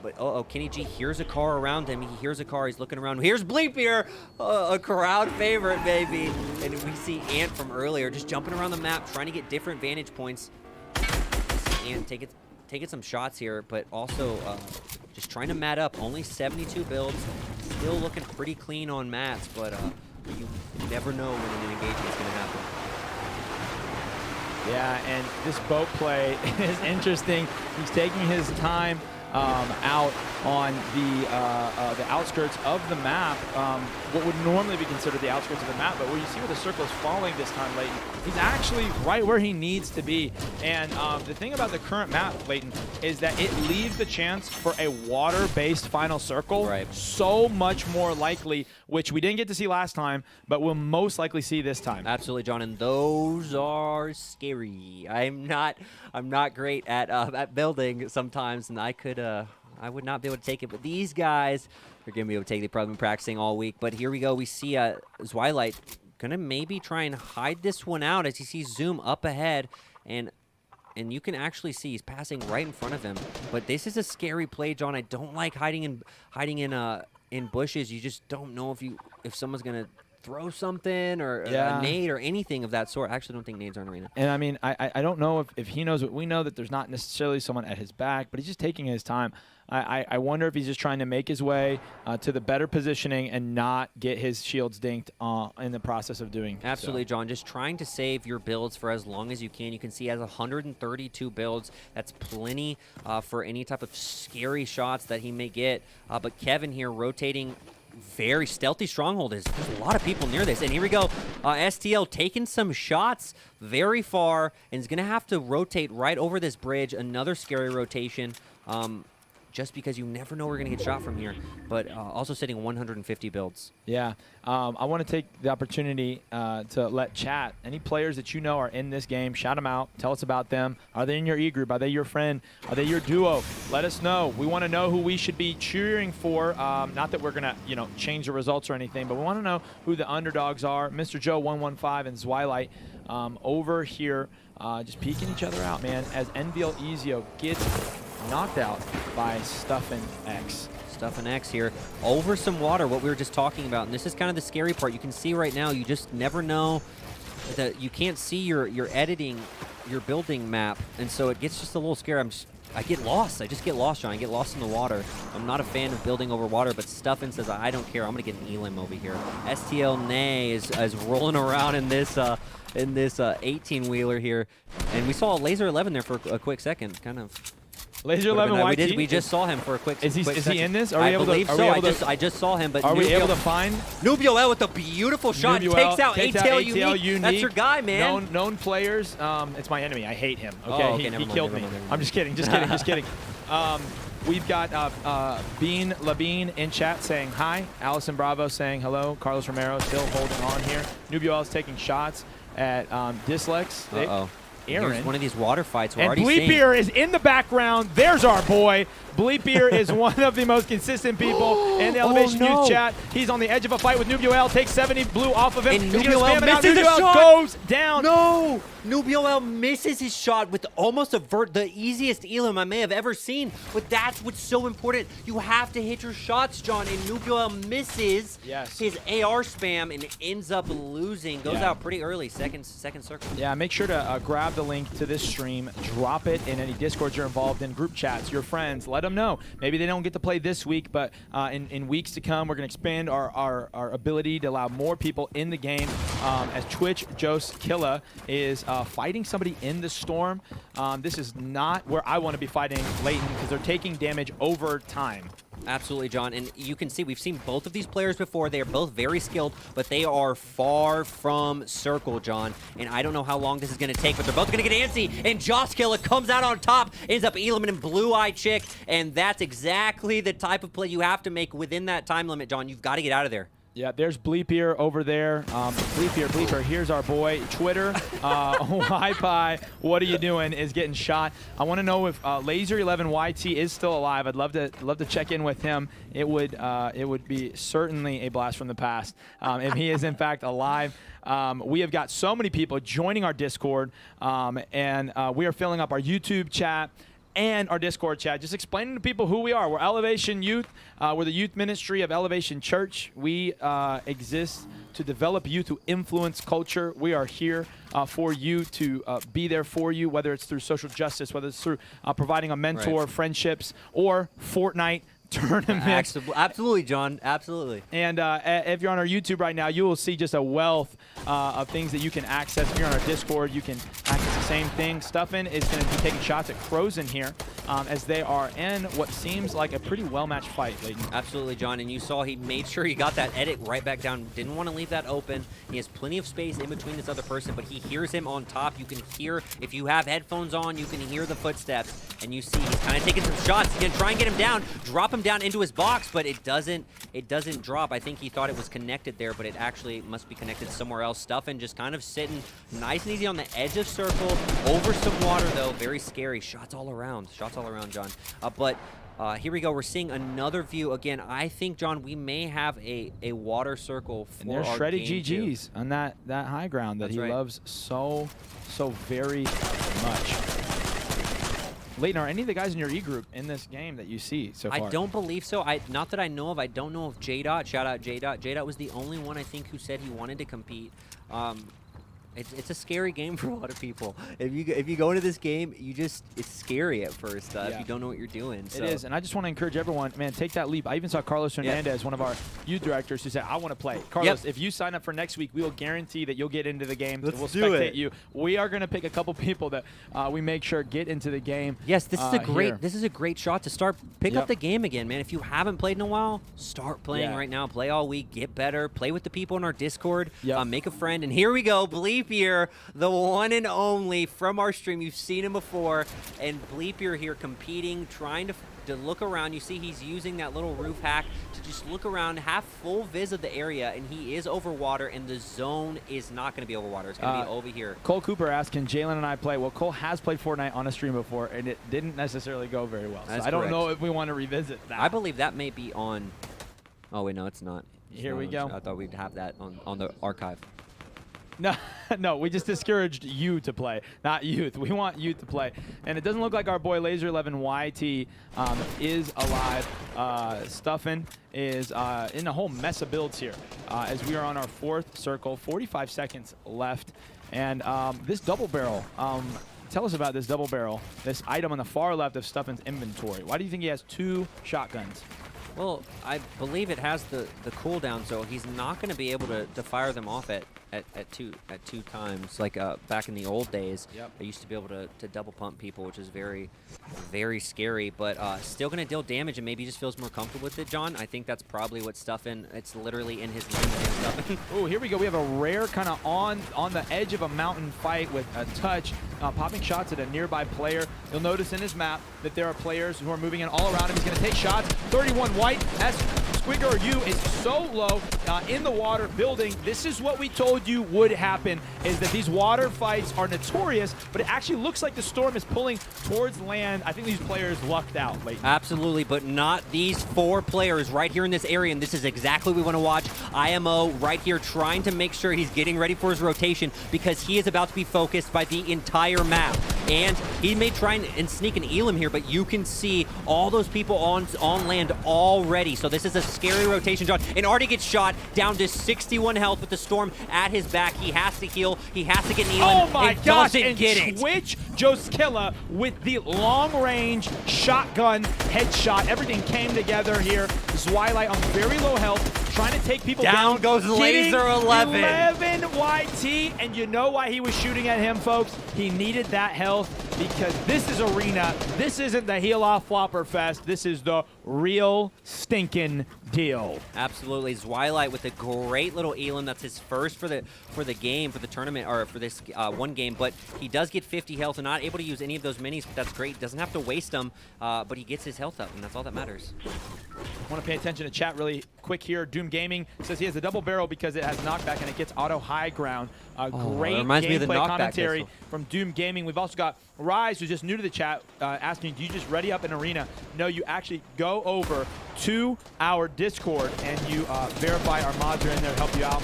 But Kenny G hears a car around him. He hears a car. He's looking around. Here's Bleep here, a crowd favorite, baby. And we see Ant from earlier just jumping around the map, trying to get different vantage points. And taking some shots here, but also just trying to mat up. Only 72 builds. Still looking pretty clean on mats, but you never know when an engagement's going to happen. Yeah, and this boat play is interesting. He's taking his time out on the outskirts of the map, what would normally be considered the outskirts of the map, but where you see where the circle is falling this time, Leighton, he's actually right where he needs to be. And the thing about the current map, Leighton, is that it leaves the chance for a water-based final circle so much more likely, which we didn't get to see last time, but we'll most likely see this time. Absolutely, John, and those are scary. I'm not great at building sometimes, and I would not be able to take it, but these guys are going to be able to take it. They've probably been practicing all week, but here we go. We see Zwilight going to maybe try and hide this one out as he sees Zoom up ahead, and you can actually see he's passing right in front of him. But this is a scary play, John. I don't like hiding in bushes. You just don't know if someone's going to throw something or a nade or anything of that sort. I actually don't think nades are in arena. And I mean, I don't know if he knows what we know, that there's not necessarily someone at his back, but he's just taking his time. I wonder if he's just trying to make his way to the better positioning and not get his shields dinked in the process of doing Absolutely, so. John. Just trying to save your builds for as long as you can. You can see he has 132 builds. That's plenty for any type of scary shots that he may get. But Kevin here rotating very stealthy stronghold. There's a lot of people near this. And here we go. STL taking some shots very far and is going to have to rotate right over this bridge. Another scary rotation. Just because you never know we're going to get shot from here, but also sitting 150 builds. Yeah. I want to take the opportunity to let chat, any players that you know are in this game, shout them out. Tell us about them. Are they in your e-group? Are they your friend? Are they your duo? Let us know. We want to know who we should be cheering for. Not that we're going to, change the results or anything, but we want to know who the underdogs are. Mr. Joe 115 and Zwilight over here just peeking each other out, man, as NVL Ezio gets knocked out by Stuffin X. Stuffin X here over some water, what we were just talking about. And this is kind of the scary part. You can see right now, you just never know that you can't see your editing, your building map. And so it gets just a little scary. I get lost. I just get lost, John. I get lost in the water. I'm not a fan of building over water, but Stuffin says, I don't care. I'm going to get an elim over here. STL Nay is rolling around in this 18-wheeler here. And we saw Laser 11 there for a quick second, kind of. Laser 11 YTH? We just saw him for a quick second. Is he in this? I believe so. I just saw him, but are we able to find Nubioel with a beautiful shot? Takes out ATL Unique. That's your guy, man. Known players. It's my enemy. I hate him. Okay, oh, okay, he killed me. I'm just kidding. Just kidding. We've got Labine in chat saying hi. Allison Bravo saying hello. Carlos Romero still holding on here. Nubioel's taking shots at Dislex. Uh-oh. Aaron. Here's one of these water fights we're and already seeing. Bleepier is in the background. There's our boy. Bleepier is one of the most consistent people in the Elevation Youth chat. He's on the edge of a fight with Nubioel. Takes 70 blue off of him. And He's going to spam it out. Nubioel goes down. No! Nubioel misses his shot with almost the easiest elim I may have ever seen, but that's what's so important. You have to hit your shots, John, and Nubioel misses his AR spam and ends up losing. Goes out pretty early, second circle. Yeah, make sure to grab the link to this stream, drop it in any Discords you're involved in, group chats, your friends, let them know. Maybe they don't get to play this week, but in weeks to come, we're going to expand our ability to allow more people in the game as Twitch Jose Killa is fighting somebody in the storm. This is not where I want to be fighting Leighton because they're taking damage over time. Absolutely, John. And you can see, we've seen both of these players before. They are both very skilled, but they are far from circle, John. And I don't know how long this is going to take, but they're both going to get antsy. And Jose Killa comes out on top, ends up eliminating Blue Eye Chick. And that's exactly the type of play you have to make within that time limit, John. You've got to get out of there. Yeah, there's Bleepier over there. Bleepier, here's our boy. Twitter, YPie, what are you doing, is getting shot. I want to know if Laser11YT is still alive. I'd love to check in with him. It would be certainly a blast from the past if he is in fact alive. We have got so many people joining our Discord, and we are filling up our YouTube chat and our Discord chat, just explaining to people who we are. We're Elevation Youth. We're the youth ministry of Elevation Church. We exist to develop youth, to influence culture. We are here for you, to be there for you, whether it's through social justice, whether it's through providing a mentor, friendships, or Fortnite Tournament. Absolutely, John. Absolutely. And if you're on our YouTube right now, you will see just a wealth of things that you can access. If you're on our Discord, you can access the same thing. Stuffin is going to be taking shots at Crows in here as they are in what seems like a pretty well-matched fight, Leighton. Absolutely, John. And you saw he made sure he got that edit right back down. Didn't want to leave that open. He has plenty of space in between this other person, but he hears him on top. You can hear, if you have headphones on, you can hear the footsteps. And you see he's kind of taking some shots. He's going to try and get him down, drop him down into his box, but it doesn't drop. I think he thought it was connected there, but it actually must be connected somewhere else. Stuffin just kind of sitting nice and easy on the edge of circle, over some water though. Very scary. Shots all around, John. But here we go. We're seeing another view again. I think, John, we may have a water circle for and there's our shredded game GGs too. on that high ground that he loves so very much. Leighton, are any of the guys in your E group in this game that you see so far? I don't believe so. Not that I know of. I don't know if J-Dot, shout out J-Dot. J-Dot was the only one, I think, who said he wanted to compete. It's a scary game for a lot of people. If you go into this game, it's scary at first if you don't know what you're doing. So. It is, and I just want to encourage everyone, man, take that leap. I even saw Carlos Hernandez, one of our youth directors, who said, I want to play. Carlos, if you sign up for next week, we will guarantee that you'll get into the game. We'll spectate you. We are going to pick a couple people that we make sure get into the game. Yes, this is a great shot to start. Pick up the game again, man. If you haven't played in a while, start playing right now. Play all week, get better, play with the people in our Discord, make a friend, and here we go, Bleepier, the one and only from our stream. You've seen him before, and Bleepier here competing, trying to look around. You see he's using that little roof hack to just look around, have full viz of the area, and he is over water, and the zone is not going to be over water. It's going to be over here. Cole Cooper asked, can Jalen and I play? Well, Cole has played Fortnite on a stream before, and it didn't necessarily go very well. So I don't know if we want to revisit that. I believe that may be on... Oh, wait, no, it's not. Here we go. I thought we'd have that on the archive. No, we just discouraged you to play, not youth. We want youth to play. And it doesn't look like our boy Laser11YT is alive. Stuffin is in a whole mess of builds here as we are on our fourth circle, 45 seconds left. And this double barrel, tell us about this double barrel, this item on the far left of Stuffin's inventory. Why do you think he has 2 shotguns? Well, I believe it has the cooldown, so he's not going to be able to fire them off at two times. Like back in the old days, I used to be able to double pump people, which is very, very scary, but still going to deal damage, and maybe he just feels more comfortable with it, John. I think that's probably what Stuffin, it's literally in his name, Stuffin. Oh, here we go. We have a rare kind of on the edge of a mountain fight with a touch, popping shots at a nearby player. You'll notice in his map that there are players who are moving in all around him. He's going to take shots. 31 White, as Squigger or you is so low in the water building. This is what we told you would happen, is that these water fights are notorious, but it actually looks like the storm is pulling towards land. I think these players lucked out late. Absolutely, but not these 4 players right here in this area, and this is exactly what we want to watch. IMO right here trying to make sure he's getting ready for his rotation because he is about to be focused by the entire map. And he may try and sneak an Elam here, but you can see all those people on land already. So this is a scary rotation, John. And already gets shot down to 61 health with the storm at his back. He has to heal. He has to get an Elam. Oh my and gosh, doesn't and get it. Twitch Joskilla with the long-range shotgun headshot. Everything came together here. Zwilight on very low health, trying to take people down. Down goes Laser 11. 11 YT, and you know why he was shooting at him, folks? He needed that health because this is Arena. This isn't the heal-off flopper fest. This is the real stinking deal. Absolutely. Zwilight with a great little Elam. That's his first for the game, for the tournament, or for this one game. But he does get 50 health and not able to use any of those minis. But that's great. Doesn't have to waste them, but he gets his health up, and that's all that matters. I want to pay attention to chat really quick here. Doom Gaming says he has a double barrel because it has knockback and it gets auto high ground. Great gameplay commentary from Doom Gaming. We've also got Rise, who's just new to the chat, asking, do you just ready up an arena? No, you actually go over to our Discord and you verify our mods are in there to help you out.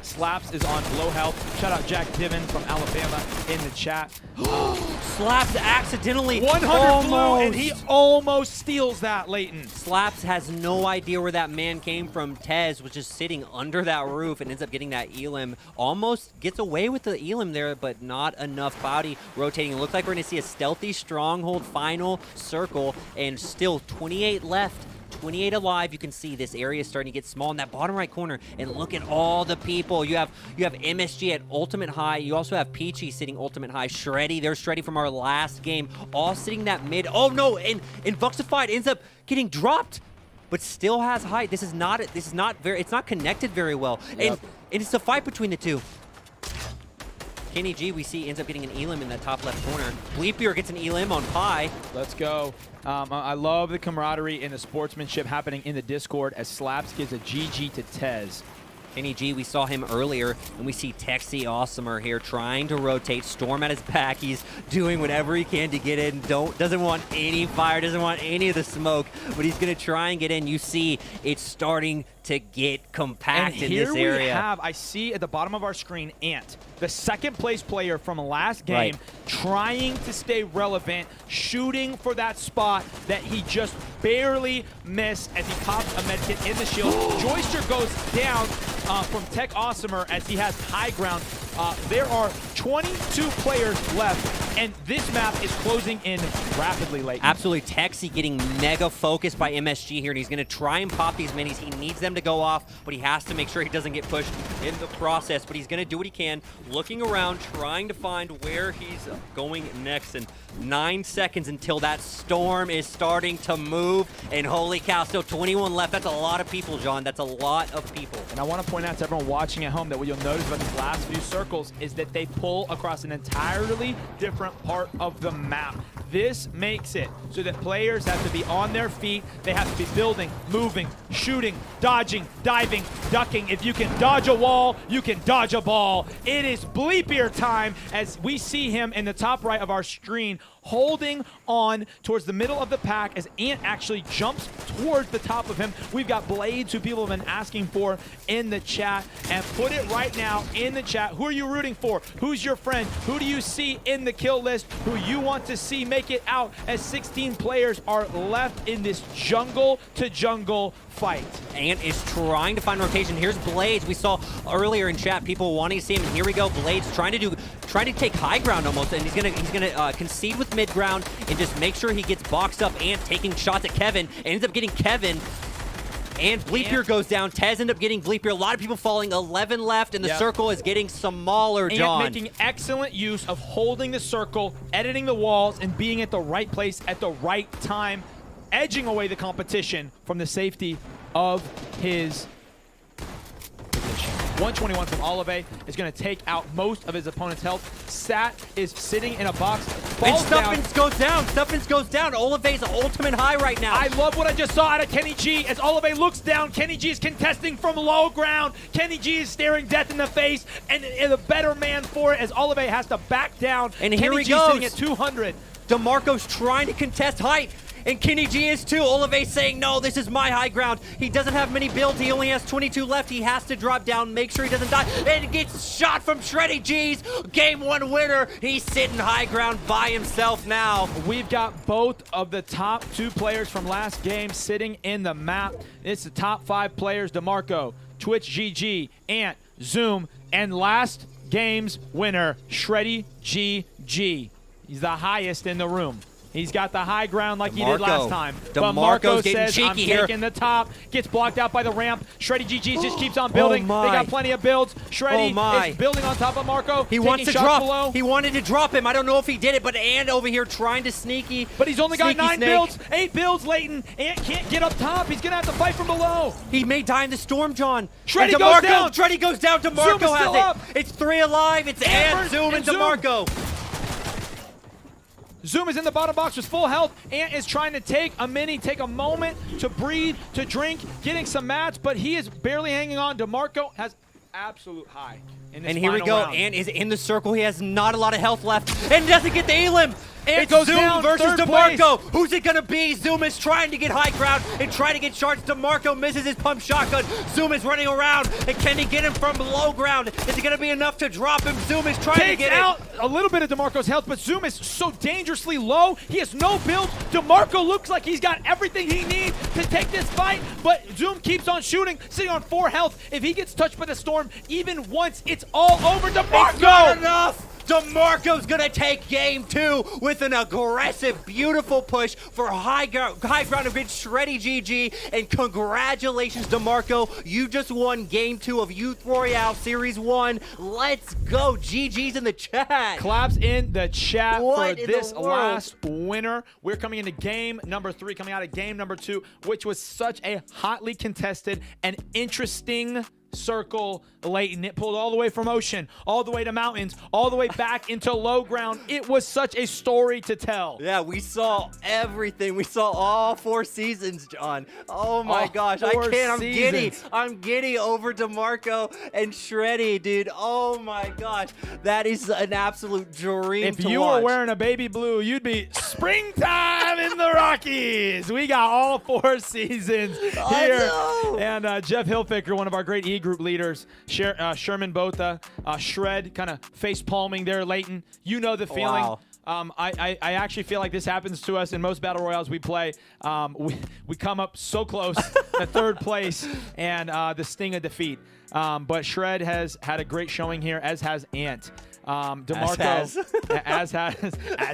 Slaps is on low health. Shout out Jack Diven from Alabama in the chat. Slaps accidentally 100 blue, and he almost steals that, Leighton. Slaps has no idea where that man came from. Tez was just sitting under that roof and ends up getting that Elam. Almost gets away with the Elam there, but not enough. Body rotating. It looks like we're going to see a stealthy stronghold final circle, and still 28 left. 28 alive. You can see this area is starting to get small in that bottom right corner, and look at all the people. You have MSG at ultimate high. You also have Peachy sitting ultimate high. Shreddy, there's Shreddy from our last game, all sitting that mid. Oh no, and Vuxified ends up getting dropped, but still has height. This is not it's not connected very well. Yep. And it's a fight between the two. Kenny G, we see, ends up getting an Elam in that top left corner. Bleepier gets an Elam on Pi. Let's go. I love the camaraderie and the sportsmanship happening in the Discord as Slaps gives a GG to Tez. Kenny G, we saw him earlier, and we see Texie Awesomer here trying to rotate. Storm at his back. He's doing whatever he can to get in. Doesn't want any fire, doesn't want any of the smoke, but he's going to try and get in. You see it's starting to get compact in this area. Here we have, I see at the bottom of our screen, Ant, the second place player from last game, trying to stay relevant, shooting for that spot that he just barely missed as he pops a medkit in the shield. Joyster goes down from Tech Awesomer as he has high ground. There are 22 players left, and this map is closing in rapidly late. Absolutely. Texie getting mega focused by MSG here, and he's going to try and pop these minis. He needs them to go off, but he has to make sure he doesn't get pushed in the process, but he's going to do what he can, looking around, trying to find where he's going next, and 9 seconds until that storm is starting to move, and holy cow, still 21 left. That's a lot of people, John. That's a lot of people. And I want to point out to everyone watching at home that what you'll notice about these last few circles is that they pull across an entirely different part of the map. This makes it so that players have to be on their feet. They have to be building, moving, shooting, dodging, diving, ducking. If you can dodge a wall, you can dodge a ball. It is Bleepier time as we see him in the top right of our screen holding on towards the middle of the pack as Ant actually jumps towards the top of him. We've got Blades, who people have been asking for in the chat, and put it right now in the chat. Who are you rooting for? Who's your friend? Who do you see in the kill list who you want to see make it out as 16 players are left in this jungle to jungle fight? Ant is trying to find rotation. Here's Blades. We saw earlier in chat people wanting to see him, and here we go. Blades trying to take high ground almost, and he's gonna concede with mid ground and just make sure he gets boxed up. Ant taking shots at Kevin, and ends up getting Kevin. And Bleepier goes down. Tez ends up getting Bleepier. A lot of people falling. 11 left, and the circle is getting smaller, John. And making excellent use of holding the circle, editing the walls, and being at the right place at the right time, edging away the competition from the safety of his position. 121 from Olive is going to take out most of his opponent's health. Sat is sitting in a box. And Stuffins goes down. Stuffins goes down. Olive's ultimate high right now. I love what I just saw out of Kenny G. As Olive looks down, Kenny G is contesting from low ground. Kenny G is staring death in the face and is a better man for it as Olive has to back down. And Kenny here he G goes. sitting at 200. DeMarco's trying to contest height. And Kenny G is too. Olive saying, no, this is my high ground. He doesn't have many builds. He only has 22 left. He has to drop down, make sure he doesn't die. And gets shot from Shreddy G's. Game 1 winner. He's sitting high ground by himself now. We've got both of the top 2 players from last game sitting in the map. It's the top 5 players, DeMarco, Twitch GG, Ant, Zoom, and last game's winner, Shreddy GG. He's the highest in the room. He's got the high ground like he did last time. But Marco says, I'm taking the top. Gets blocked out by the ramp. Shreddy GG just keeps on building. They got plenty of builds. Shreddy is building on top of Marco. He wants to drop. Below. He wanted to drop him. I don't know if he did it, but Ant over here trying to sneaky. But he's only got 9 builds. 8 builds, Leighton. Ant can't get up top. He's going to have to fight from below. He may die in the storm, John. Shreddy goes down. Shreddy goes down. DeMarco has it. It's 3 alive. It's Ant, Zoom, and DeMarco. Zoom is in the bottom box with full health. Ant is trying to take a moment to breathe, to drink, getting some mats, but he is barely hanging on. DeMarco has absolute high in this And here we go. round. Ant is in the circle. He has not a lot of health left and doesn't get the elim. Ant goes Zoom down, versus place. DeMarco. Who's it going to be? Zoom is trying to get high ground and trying to get charged. DeMarco misses his pump shotgun. Zoom is running around. And can he get him from low ground? Is it going to be enough to drop him? Zoom is trying to get out a little bit of DeMarco's health, but Zoom is so dangerously low. He has no build. DeMarco looks like he's got everything he needs to take this fight, but Zoom keeps on shooting, sitting on 4 health. If he gets touched by the storm even once, it's all over. DeMarco! It's not enough! DeMarco's gonna take game 2 with an aggressive, beautiful push for high ground against Shreddy GG. And congratulations, DeMarco. You just won game 2 of Youth Royale Series 1. Let's go. GG's in the chat. Claps in the chat for this last winner. We're coming into game number 3, coming out of game number 2, which was such a hotly contested and interesting circle. Leighton, it pulled all the way from ocean, all the way to mountains, all the way back into low ground. It was such a story to tell. Yeah, we saw everything. We saw all 4 seasons, John. Oh my gosh, I can't. I'm giddy. I'm giddy over DeMarco and Shreddy, dude. Oh my gosh, that is an absolute dream. If you were wearing a baby blue, you'd be springtime in the Rockies. We got all 4 seasons here. And Jeff Hilfiger, one of our great group leaders, Sherman Botha, Shred kind of face palming there, Leighton. You know the feeling. Wow. I actually feel like this happens to us in most battle royales we play. We come up so close to 3rd place and the sting of defeat. But Shred has had a great showing here, as has Ant. DeMarco, as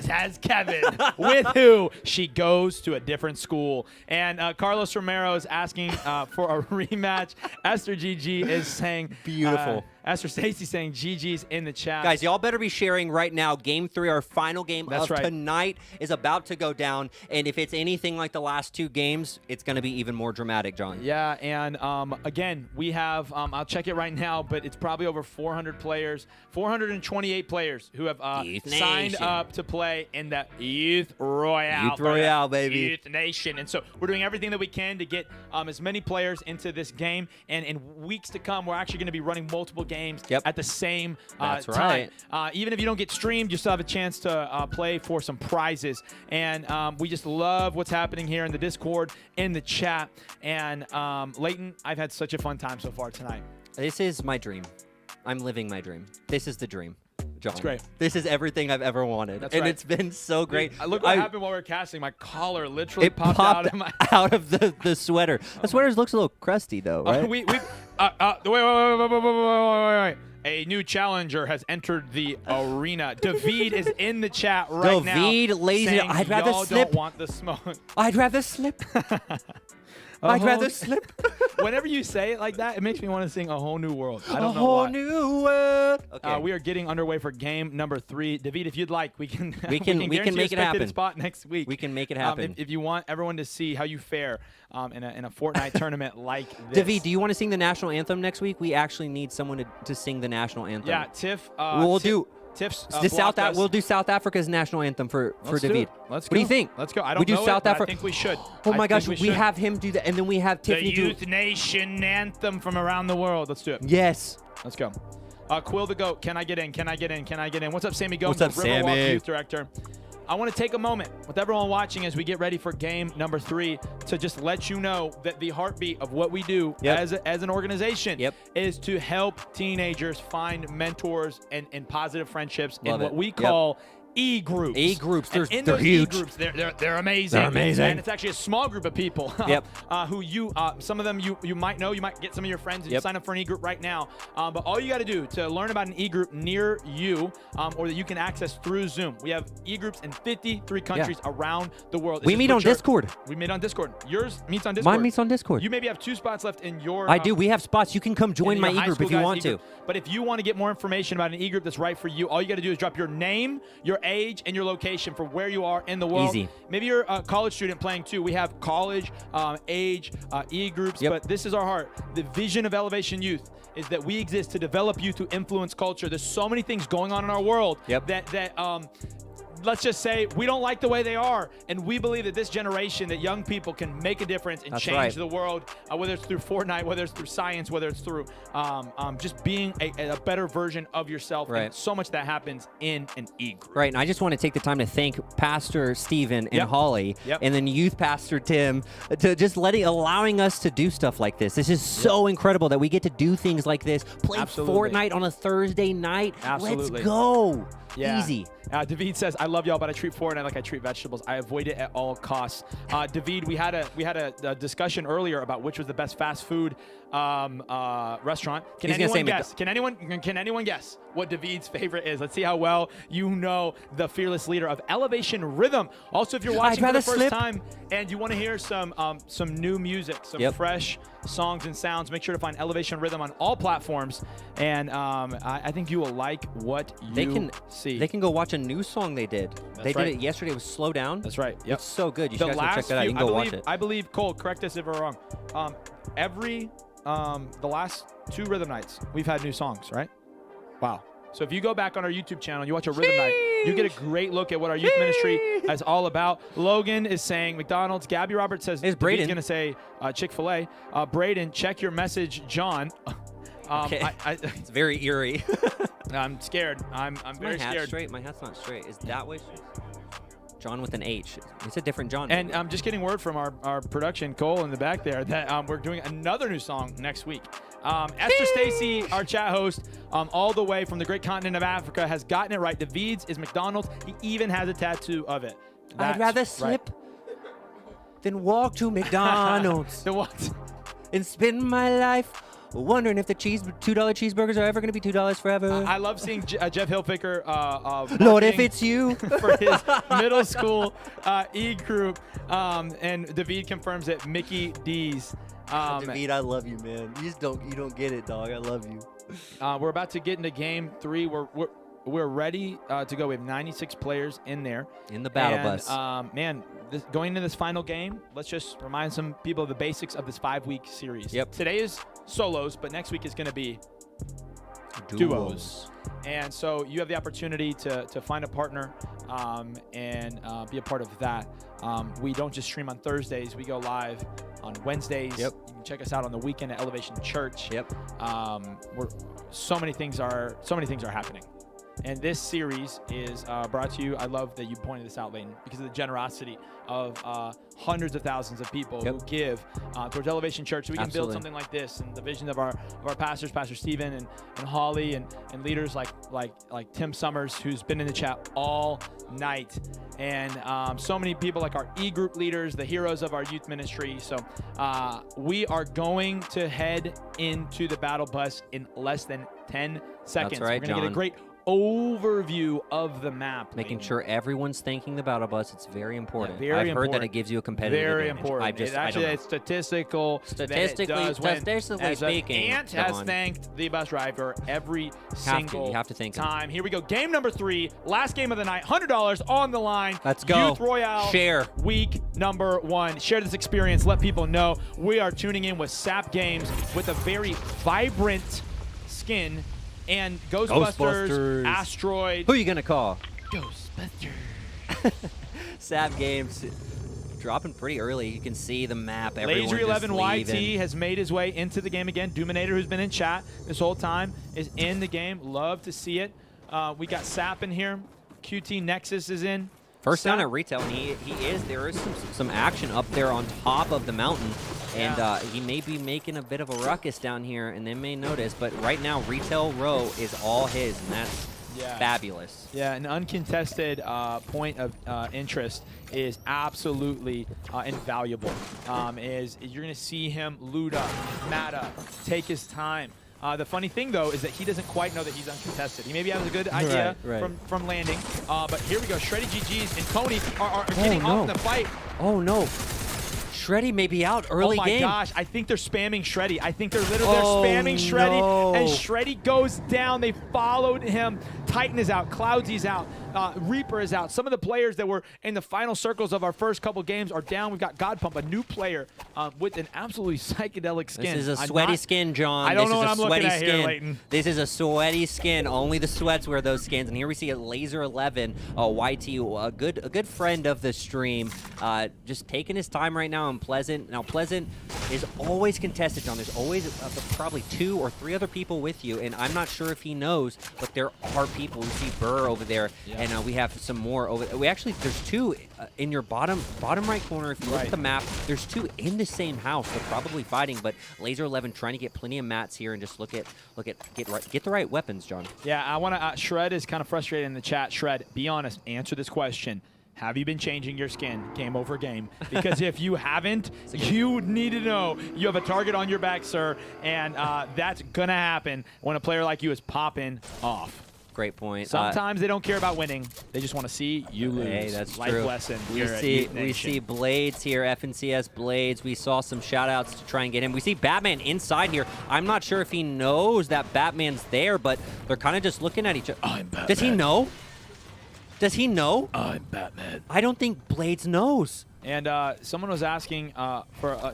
has Kevin, with who she goes to a different school. And Carlos Romero is asking for a rematch. Esther GG is saying beautiful. Esther Stacy saying GG's in the chat. Guys, y'all better be sharing right now. Game 3, our final game of tonight, is about to go down. And if it's anything like the last 2 games, it's going to be even more dramatic, John. Yeah, and again, we have, I'll check it right now, but it's probably over 400 players, 428 players who have signed up to play in the Youth Royale. Youth Royale, baby. Youth Nation. And so we're doing everything that we can to get as many players into this game. And in weeks to come, we're actually going to be running multiple games at the same time. Even if you don't get streamed, you still have a chance to play for some prizes. And we just love what's happening here in the Discord, in the chat. And Leighton, I've had such a fun time so far tonight. This is my dream. I'm living my dream. This is the dream, John. That's great. This is everything I've ever wanted. And it's been so great. Look what happened while we were casting. My collar literally popped out of the sweater. The sweater looks a little crusty, though, right? Wait. A new challenger has entered the arena. David is in the chat right now. David, ladies and gentlemen, I'd rather slip. Don't want the smoke. I'd rather slip. I'd rather slip. Whenever you say it like that, it makes me want to sing A Whole New World. I don't know whole why. new world. Okay. We are getting underway for game number 3. David, if you'd like, we can we can make it happen. Spot next week. We can make it happen. If you want everyone to see how you fare in a Fortnite tournament like this. David, do you want to sing the national anthem next week? We actually need someone to sing the national anthem. Yeah, Tiff. We'll do. Tiff's We'll do South Africa's national anthem for David. Let's go. What do you think? Let's go. I don't know South Africa. I think we should. Oh my gosh, we have him do that, and then we have Tiffany the Youth Nation anthem from around the world. Let's do it. Yes. Let's go. Quill the Goat, can I get in? Can I get in? Can I get in? What's up, Sammy Goat? What's up, Sammy? Youth Director. I want to take a moment with everyone watching as we get ready for game number 3 to just let you know that the heartbeat of what we do as an organization is to help teenagers find mentors and positive friendships in what we call eGROUPS. eGROUPS, they're huge. eGROUPS, they're amazing. They're amazing. And it's actually a small group of people who some of them you might know. You might get some of your friends and you sign up for an eGroup right now. But all you got to do to learn about an eGroup near you or that you can access through Zoom. We have eGroups in 53 countries around the world. We meet on Discord. We meet on Discord. Yours meets on Discord. Mine meets on Discord. You maybe have 2 spots left in your... I do. We have spots. You can come join my eGroup if you want to. But if you want to get more information about an eGroup that's right for you, all you got to do is drop your name, your age, and your location for where you are in the world. Easy. Maybe you're a college student playing too. We have college, age, eGroups, but this is our heart. The vision of Elevation Youth is that we exist to develop youth to influence culture. There's so many things going on in our world that let's just say we don't like the way they are, and we believe that this generation, that young people can make a difference and change the world, whether it's through Fortnite, whether it's through science, whether it's through just being a better version of yourself. And so much that happens in an e-group. Right, and I just want to take the time to thank Pastor Steven and Holly, and then Youth Pastor Tim, to just allowing us to do stuff like this. This is so incredible that we get to do things like this. Play Fortnite on a Thursday night. Let's go. Easy. David says, "I love y'all, but I treat Fortnite like I treat vegetables. I avoid it at all costs." David, we had a discussion earlier about which was the best fast food restaurant. Can anyone guess? Can anyone guess what David's favorite is? Let's see how well you know the fearless leader of Elevation Rhythm. Also, if you're watching for the first time and you want to hear some new music, some fresh songs and sounds, make sure to find Elevation Rhythm on all platforms. And I think you will like what you see. They can go watch a new song they did. They did it yesterday. It was Slow Down. That's right. It's so good. You guys go check that out. You can go watch it. I believe, Cole, correct us if we're wrong. The last 2 rhythm nights, we've had new songs, right? Wow. So if you go back on our YouTube channel, you watch a rhythm night, you get a great look at what our youth ministry is all about. Logan is saying McDonald's. Gabby Roberts says he's going to say Chick-fil-A. Braden, check your message, John. Okay. It's very eerie. I'm scared. I'm very scared. Straight? My hat's not straight. Is that way? John with an H. It's a different John. And I'm just getting word from our production, Cole, in the back there, that we're doing another new song next week. Esther Stacy, our chat host, all the way from the great continent of Africa, has gotten it right. David's is McDonald's. He even has a tattoo of it. I'd rather slip than walk to McDonald's and spend my life wondering if the $2 cheeseburgers are ever going to be $2 forever. I love seeing Jeff Hilfiger. Lord, if it's you. For his middle school e-group. And David confirms that Mickey D's. David, I love you, man. You don't get it, dog. I love you. We're about to get into game 3. We're ready to go. We have 96 players in there. In the battle bus. Man, going into this final game, let's just remind some people of the basics of this 5-week series. Today is solos, but next week is going to be duos. And so you have the opportunity to find a partner and be a part of that. We don't just stream on Thursdays. We go live on Wednesdays. You can check us out on the weekend at Elevation Church. So many things are happening. And this series is brought to you. I love that you pointed this out, Layton, because of the generosity of hundreds of thousands of people who give towards Elevation Church. So we can build something like this, and the vision of our pastors, Pastor Steven and Holly, and leaders like Tim Summers, who's been in the chat all night, and so many people like our e-group leaders, the heroes of our youth ministry. So we are going to head into the battle bus in less than 10 seconds. That's right, We're going to get a great overview of the map. Making sure everyone's thanking the battle bus. It's very important. Yeah, very I've heard important. that it gives you a competitive very advantage. important. It's statistical. Statistically speaking, Ant has thanked the bus driver every single you have to thank time. him. Here we go. Game number 3, last game of the night. $100 on the line. Let's go. Youth Royale. Share. Week number 1. Share this experience. Let people know we are tuning in with SAP Games with a very vibrant skin and Ghostbusters. Asteroid. Who are you going to call? Ghostbusters. SAP Games dropping pretty early. You can see the map. Everyone Laser 11 just YT leaving. has made his way into the game again. Doominator, who's been in chat this whole time, is in the game. Love to see it. We got SAP in here. QT Nexus is in. First down at retail, and there is some action up there on top of the mountain, and he may be making a bit of a ruckus down here, and they may notice. But right now, retail row is all his, and that's fabulous. Yeah, an uncontested point of interest is absolutely invaluable. You're going to see him loot up, mat up, take his time. The funny thing, though, is that he doesn't quite know that he's uncontested. He maybe has a good idea from landing. But here we go. Shreddy GGs and Coney are getting off in the fight. Oh, no. Shreddy may be out early game. Oh, my gosh. I think they're spamming Shreddy. I think they're literally spamming Shreddy. And Shreddy goes down. They followed him. Titan is out. Cloudsy's out. Reaper is out. Some of the players that were in the final circles of our first couple games are down. We've got God Pump, a new player with an absolutely psychedelic skin. This is a sweaty skin, John. I don't know what I'm looking at here, Leighton. This is a sweaty skin. Only the sweats wear those skins. And here we see a Laser 11, YT, a good friend of the stream, just taking his time right now in Pleasant. Now, Pleasant is always contested, John. There's always probably 2 or 3 other people with you, and I'm not sure if he knows, but there are people. We see Burr over there, and we have some more over. There's 2 in your bottom right corner. If you look at the map, there's 2 in the same house. They're probably fighting, but Laser 11 trying to get plenty of mats here and just get the right weapons, John. Yeah, I want to. Shred is kind of frustrated in the chat. Shred, be honest. Answer this question. Have you been changing your skin game over game? Because if you haven't, you need to know you have a target on your back, sir, and that's going to happen when a player like you is popping off. Great point. Sometimes they don't care about winning. They just want to see you lose. Hey, that's Life true. lesson. We see Blades here, FNCS Blades. We saw some shout-outs to try and get him. We see Batman inside here. I'm not sure if he knows that Batman's there, but they're kind of just looking at each other. I'm Batman. Does he know? Does he know? I'm Batman. I don't think Blades knows. And someone was asking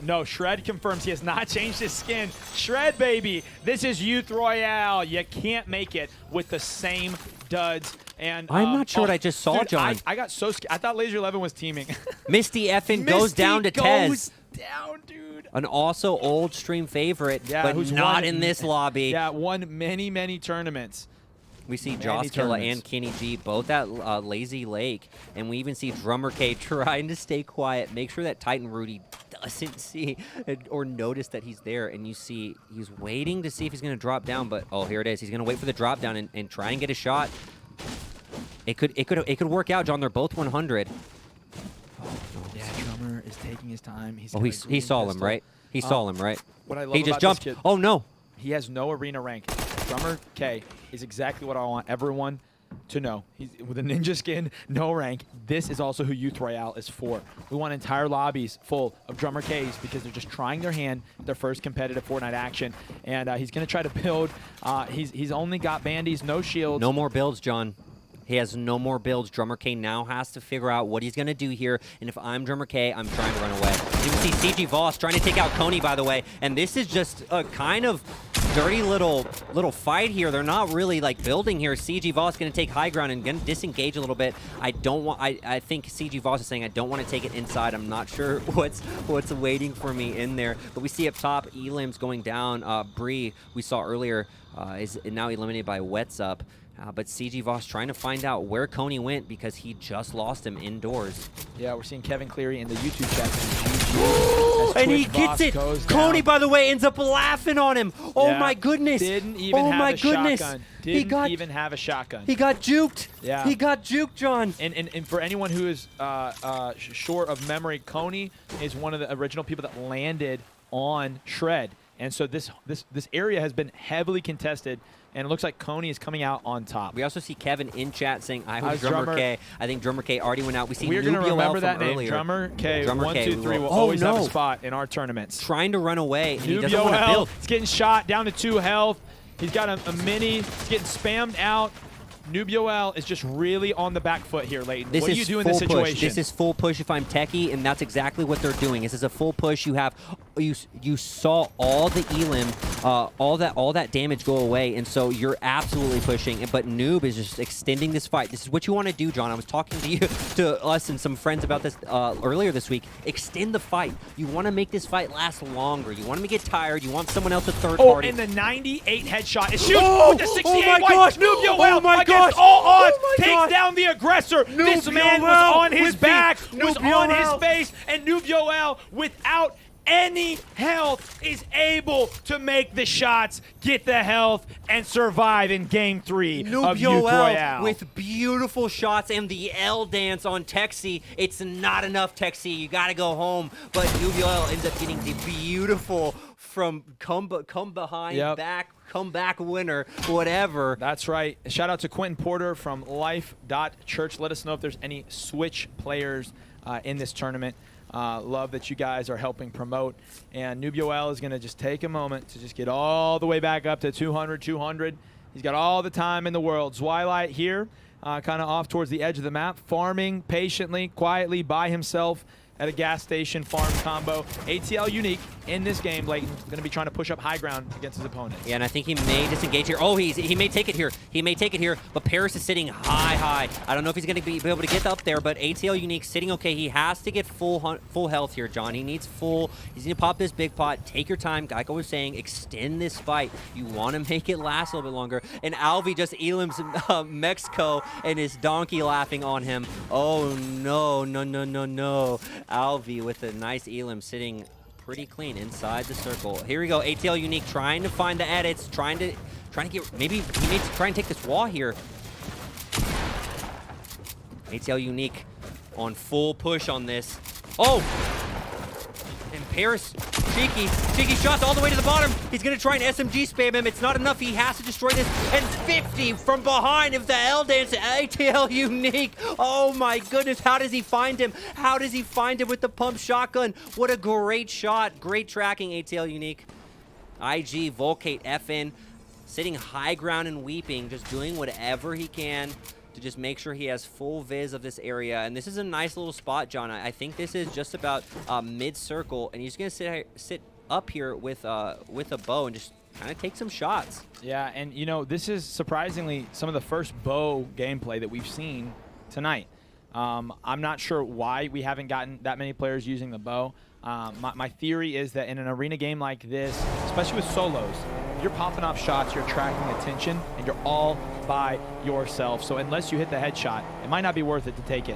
no, Shred confirms he has not changed his skin. Shred, baby, this is Youth Royale. You can't make it with the same duds. And I'm not sure what I just saw, dude, John. I got so scared. I thought Laser 11 was teaming. Misty effing goes down to Tez. Goes down, dude. An also old stream favorite, but who's not in this lobby. Yeah, won many tournaments. We see Joss Killa and Kenny G both at Lazy Lake, and we even see Drummer K trying to stay quiet, make sure that Titan Rudy doesn't see or notice that he's there, and you see he's waiting to see if he's going to drop down, but oh, here it is. He's going to wait for the drop down and try and get a shot. It could work out, John. They're both 100. Yeah, Drummer is taking his time. He saw him, right? He saw him, right? What I love he just about jumped. This kid, oh no! He has no arena rank. Drummer K is exactly what I want everyone to know. He's with a ninja skin, no rank. This is also who Youth Royale is for. We want entire lobbies full of Drummer Ks because they're just trying their hand at their first competitive Fortnite action. And he's going to try to build. He's only got bandies, no shields. No more builds, John. He has no more builds. Drummer K now has to figure out what he's going to do here. And if I'm Drummer K, I'm trying to run away. You can see CG Voss trying to take out Coney, by the way. And this is just a kind of dirty little fight here. They're not really like building here. CG Voss going to take high ground and going to disengage a little bit. I think CG Voss is saying I don't want to take it inside. I'm not sure what's waiting for me in there. But we see up top Elim's going down. Bree, we saw earlier, is now eliminated by Wets Up. But CG Voss trying to find out where Coney went because he just lost him indoors. Yeah, we're seeing Kevin Cleary in the YouTube chat. And he gets it. Coney, by the way, ends up laughing on him. Oh my goodness. Didn't even have a shotgun. Didn't even have a shotgun. He got juked. Yeah. He got juked, John. And for anyone who is short of memory, Coney is one of the original people that landed on Shred. And so this area has been heavily contested, and it looks like Coney is coming out on top. We also see Kevin in chat saying, I was Drummer K. I think Drummer K already went out. We see We're going to remember that name, earlier. Drummer K. Drummer 1, K. 2, 3 will always have a spot in our tournaments. Trying to run away, and he doesn't want to build. He's getting shot, down to 2 health. He's got a mini. He's getting spammed out. Nubioel is just really on the back foot here, Leighton. What do you do in this situation? This is full push if I'm techie, and that's exactly what they're doing. This is a full push. You saw all the Elim, all that damage go away, and so you're absolutely pushing. But Noob is just extending this fight. This is what you want to do, John. I was talking to you, to us and some friends about this earlier this week. Extend the fight. You want to make this fight last longer. You want them to get tired. You want someone else a third party. And the 98 headshot is shooting with the 68 white. Nubioel, against all odds, takes down the aggressor. This man was on his back, was on his face, and Nubioel, without any health, is able to make the shots, get the health, and survive in Game 3 of Youth Royale. With beautiful shots and the L dance on Texie. It's not enough, Texie. You got to go home. But Nubioel ends up getting the beautiful from come behind, come back winner, whatever. That's right. Shout out to Quentin Porter from life.church. Let us know if there's any Switch players in this tournament. Love that you guys are helping promote. And Nubioel is going to just take a moment to just get all the way back up to 200. He's got all the time in the world. Zwilight here, kind of off towards the edge of the map, farming patiently, quietly by himself at a gas station farm combo. ATL Unique in this game, Leighton, going to be trying to push up high ground against his opponent. Yeah, and I think he may disengage here. Oh, he may take it here. He may take it here, but Paris is sitting high. I don't know if he's going to be able to get up there, but ATL Unique sitting okay. He has to get full health here, John. He needs full. He's going to pop this big pot. Take your time. Geico was saying, extend this fight. You want to make it last a little bit longer. And Alvi just elims Mexico and his donkey laughing on him. Oh, no. Alvi with a nice elim sitting pretty clean inside the circle. Here we go. ATL Unique trying to find the edits, trying to get, maybe he needs to try and take this wall here. ATL Unique on full push on this. Oh! And Paris, cheeky shots all the way to the bottom. He's going to try and SMG spam him. It's not enough. He has to destroy this. And 50 from behind of the L dance. ATL Unique. Oh my goodness. How does he find him? How does he find him with the pump shotgun? What a great shot. Great tracking, ATL Unique. IG, Volcate, FN, sitting high ground and weeping, just doing whatever he can to just make sure he has full viz of this area. And this is a nice little spot, John. I think this is just about mid-circle, and he's going to sit up here with a bow and just kind of take some shots. Yeah, and you know, this is surprisingly some of the first bow gameplay that we've seen tonight. I'm not sure why we haven't gotten that many players using the bow. My theory is that in an arena game like this, especially with solos, you're popping off shots, you're attracting attention, and you're all by yourself. So unless you hit the headshot, it might not be worth it to take it.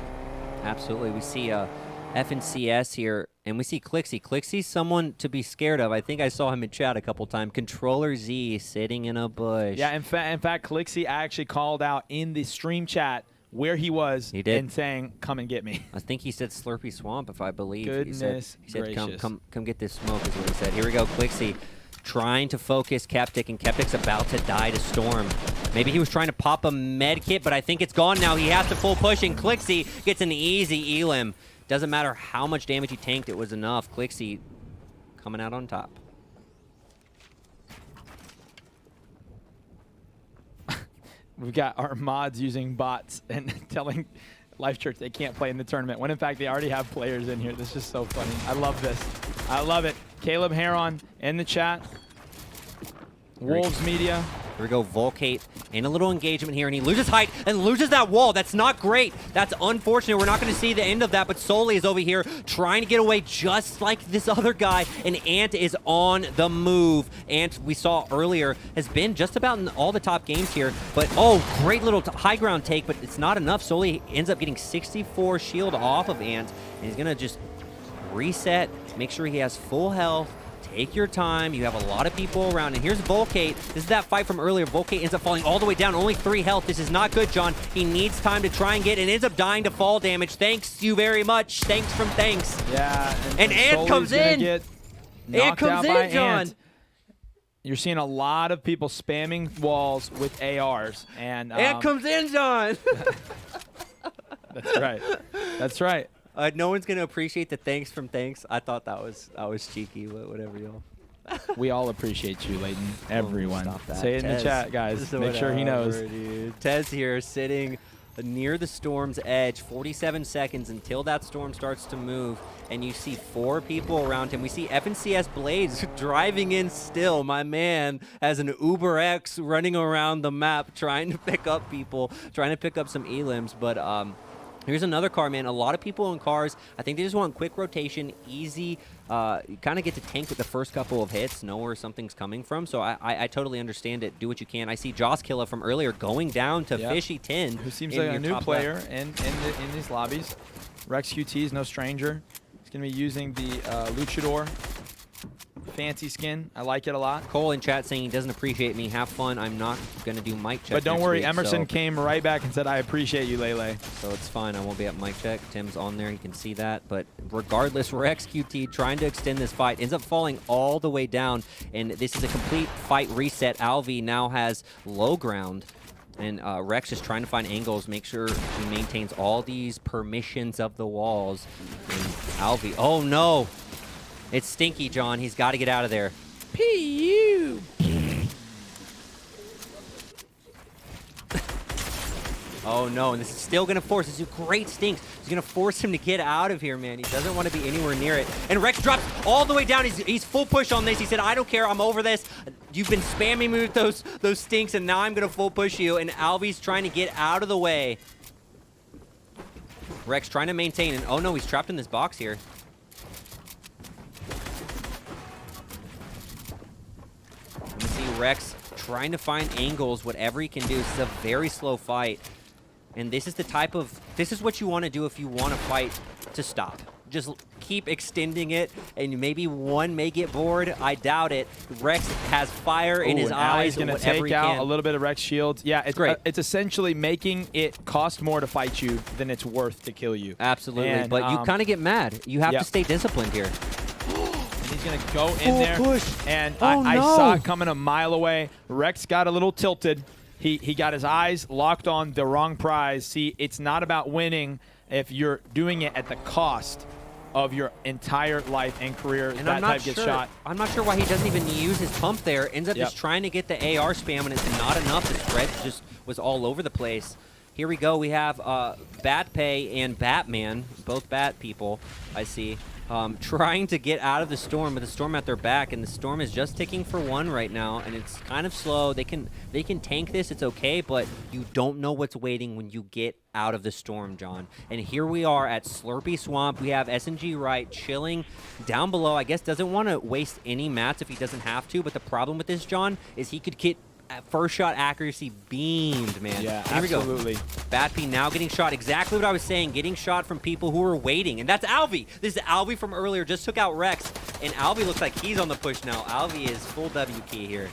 Absolutely. We see FNCS here, and we see Clixie. Clixie's someone to be scared of. I think I saw him in chat a couple times. Controller Z sitting in a bush. Yeah, in fact, Clixie actually called out in the stream chat where he was and saying, come and get me. I think he said Slurpy Swamp, if I believe. Goodness he said gracious. come get this smoke is what he said. Here we go, Clixie trying to focus Keptic, and Keptic's about to die to Storm. Maybe he was trying to pop a med kit, but I think it's gone now. He has to full push, and Clixie gets an easy elim. Doesn't matter how much damage he tanked, it was enough. Clixie coming out on top. We've got our mods using bots and telling Life Church they can't play in the tournament, when in fact they already have players in here. This is so funny. I love this. I love it. Caleb Heron in the chat. Wolves Media. Here we go, Volcate in a little engagement here, and he loses height and loses that wall. That's not great. That's unfortunate. We're not going to see the end of that, but Soli is over here trying to get away just like this other guy, and Ant is on the move. Ant, we saw earlier, has been just about in all the top games here, but oh, great little high ground take, but it's not enough. Soli ends up getting 64 shield off of Ant, and he's going to just reset, make sure he has full health. Take your time. You have a lot of people around. And here's Volcate. This is that fight from earlier. Volcate ends up falling all the way down. Only 3 health. This is not good, John. He needs time to try and get, and ends up dying to fall damage. Thanks you very much. Thanks from thanks. Yeah. And Ant comes in. Ant comes in, John. Ant. You're seeing a lot of people spamming walls with ARs. And comes in, John. That's right. That's right. No one's going to appreciate the thanks from thanks. I thought that was cheeky, but whatever, y'all. We all appreciate you, Layton. Everyone. Stop that. Say it in the chat, guys. Make sure he knows. Tez here sitting near the storm's edge, 47 seconds until that storm starts to move, and you see 4 people around him. We see FNCS Blades driving in still. My man has an Uber X running around the map trying to pick up people, trying to pick up some elims, but here's another car, man. A lot of people in cars, I think they just want quick rotation, easy, you kind of get to tank with the first couple of hits, know where something's coming from. So I totally understand it. Do what you can. I see Joss Killa from earlier going down to Fishy 10. Who seems like a new player in these lobbies. Rex QT is no stranger. He's going to be using the Luchador fancy skin. I like it a lot. Cole in chat saying he doesn't appreciate me. Have fun. I'm not going to do mic check. But don't worry, week, Emerson came right back and said, I appreciate you, Lele. So it's fine. I won't be at mic check. Tim's on there. He can see that. But regardless, Rex QT trying to extend this fight. Ends up falling all the way down. And this is a complete fight reset. Alvi now has low ground. And Rex is trying to find angles, make sure he maintains all these permissions of the walls. And Alvi, oh no! It's Stinky, John. He's got to get out of there. P.U. Oh no, and this is still going to force. This is great stinks. He's going to force him to get out of here, man. He doesn't want to be anywhere near it. And Rex drops all the way down. He's full push on this. He said, I don't care. I'm over this. You've been spamming me with those stinks, and now I'm going to full push you. And Alvi's trying to get out of the way. Rex trying to maintain. And oh no, he's trapped in this box here. You see Rex trying to find angles, whatever he can do. This is a very slow fight. And this is the type of, this is what you want to do if you want to fight to stop. Just keep extending it, and maybe one may get bored. I doubt it. Rex has fire in his eyes. He's going to take out a little bit of Rex shields. Yeah, it's great. It's essentially making it cost more to fight you than it's worth to kill you. Absolutely, and, but you kind of get mad. You have to stay disciplined here. He's going to go in there, and I saw it coming a mile away. Rex got a little tilted. He got his eyes locked on the wrong prize. See, it's not about winning if you're doing it at the cost of your entire life and career. And that type gets shot. I'm not sure why he doesn't even use his pump there. Ends up just trying to get the AR spam, and it's not enough. The spread just was all over the place. Here we go. We have Batpay and Batman, both Bat people, I see, trying to get out of the storm with the storm at their back, and the storm is just ticking for 1 right now, and it's kind of slow. They can tank this. It's okay, but you don't know what's waiting when you get out of the storm, John. And here we are at Slurpy Swamp. We have SNG Wright chilling down below. I guess doesn't want to waste any mats if he doesn't have to, but the problem with this, John, is he could get first shot accuracy beamed, man. Yeah, here absolutely. We go. Batpy now getting shot. Exactly what I was saying. Getting shot from people who are waiting. And that's Alvi. This is Alvi from earlier. Just took out Rex. And Alvi looks like he's on the push now. Alvi is full W key here.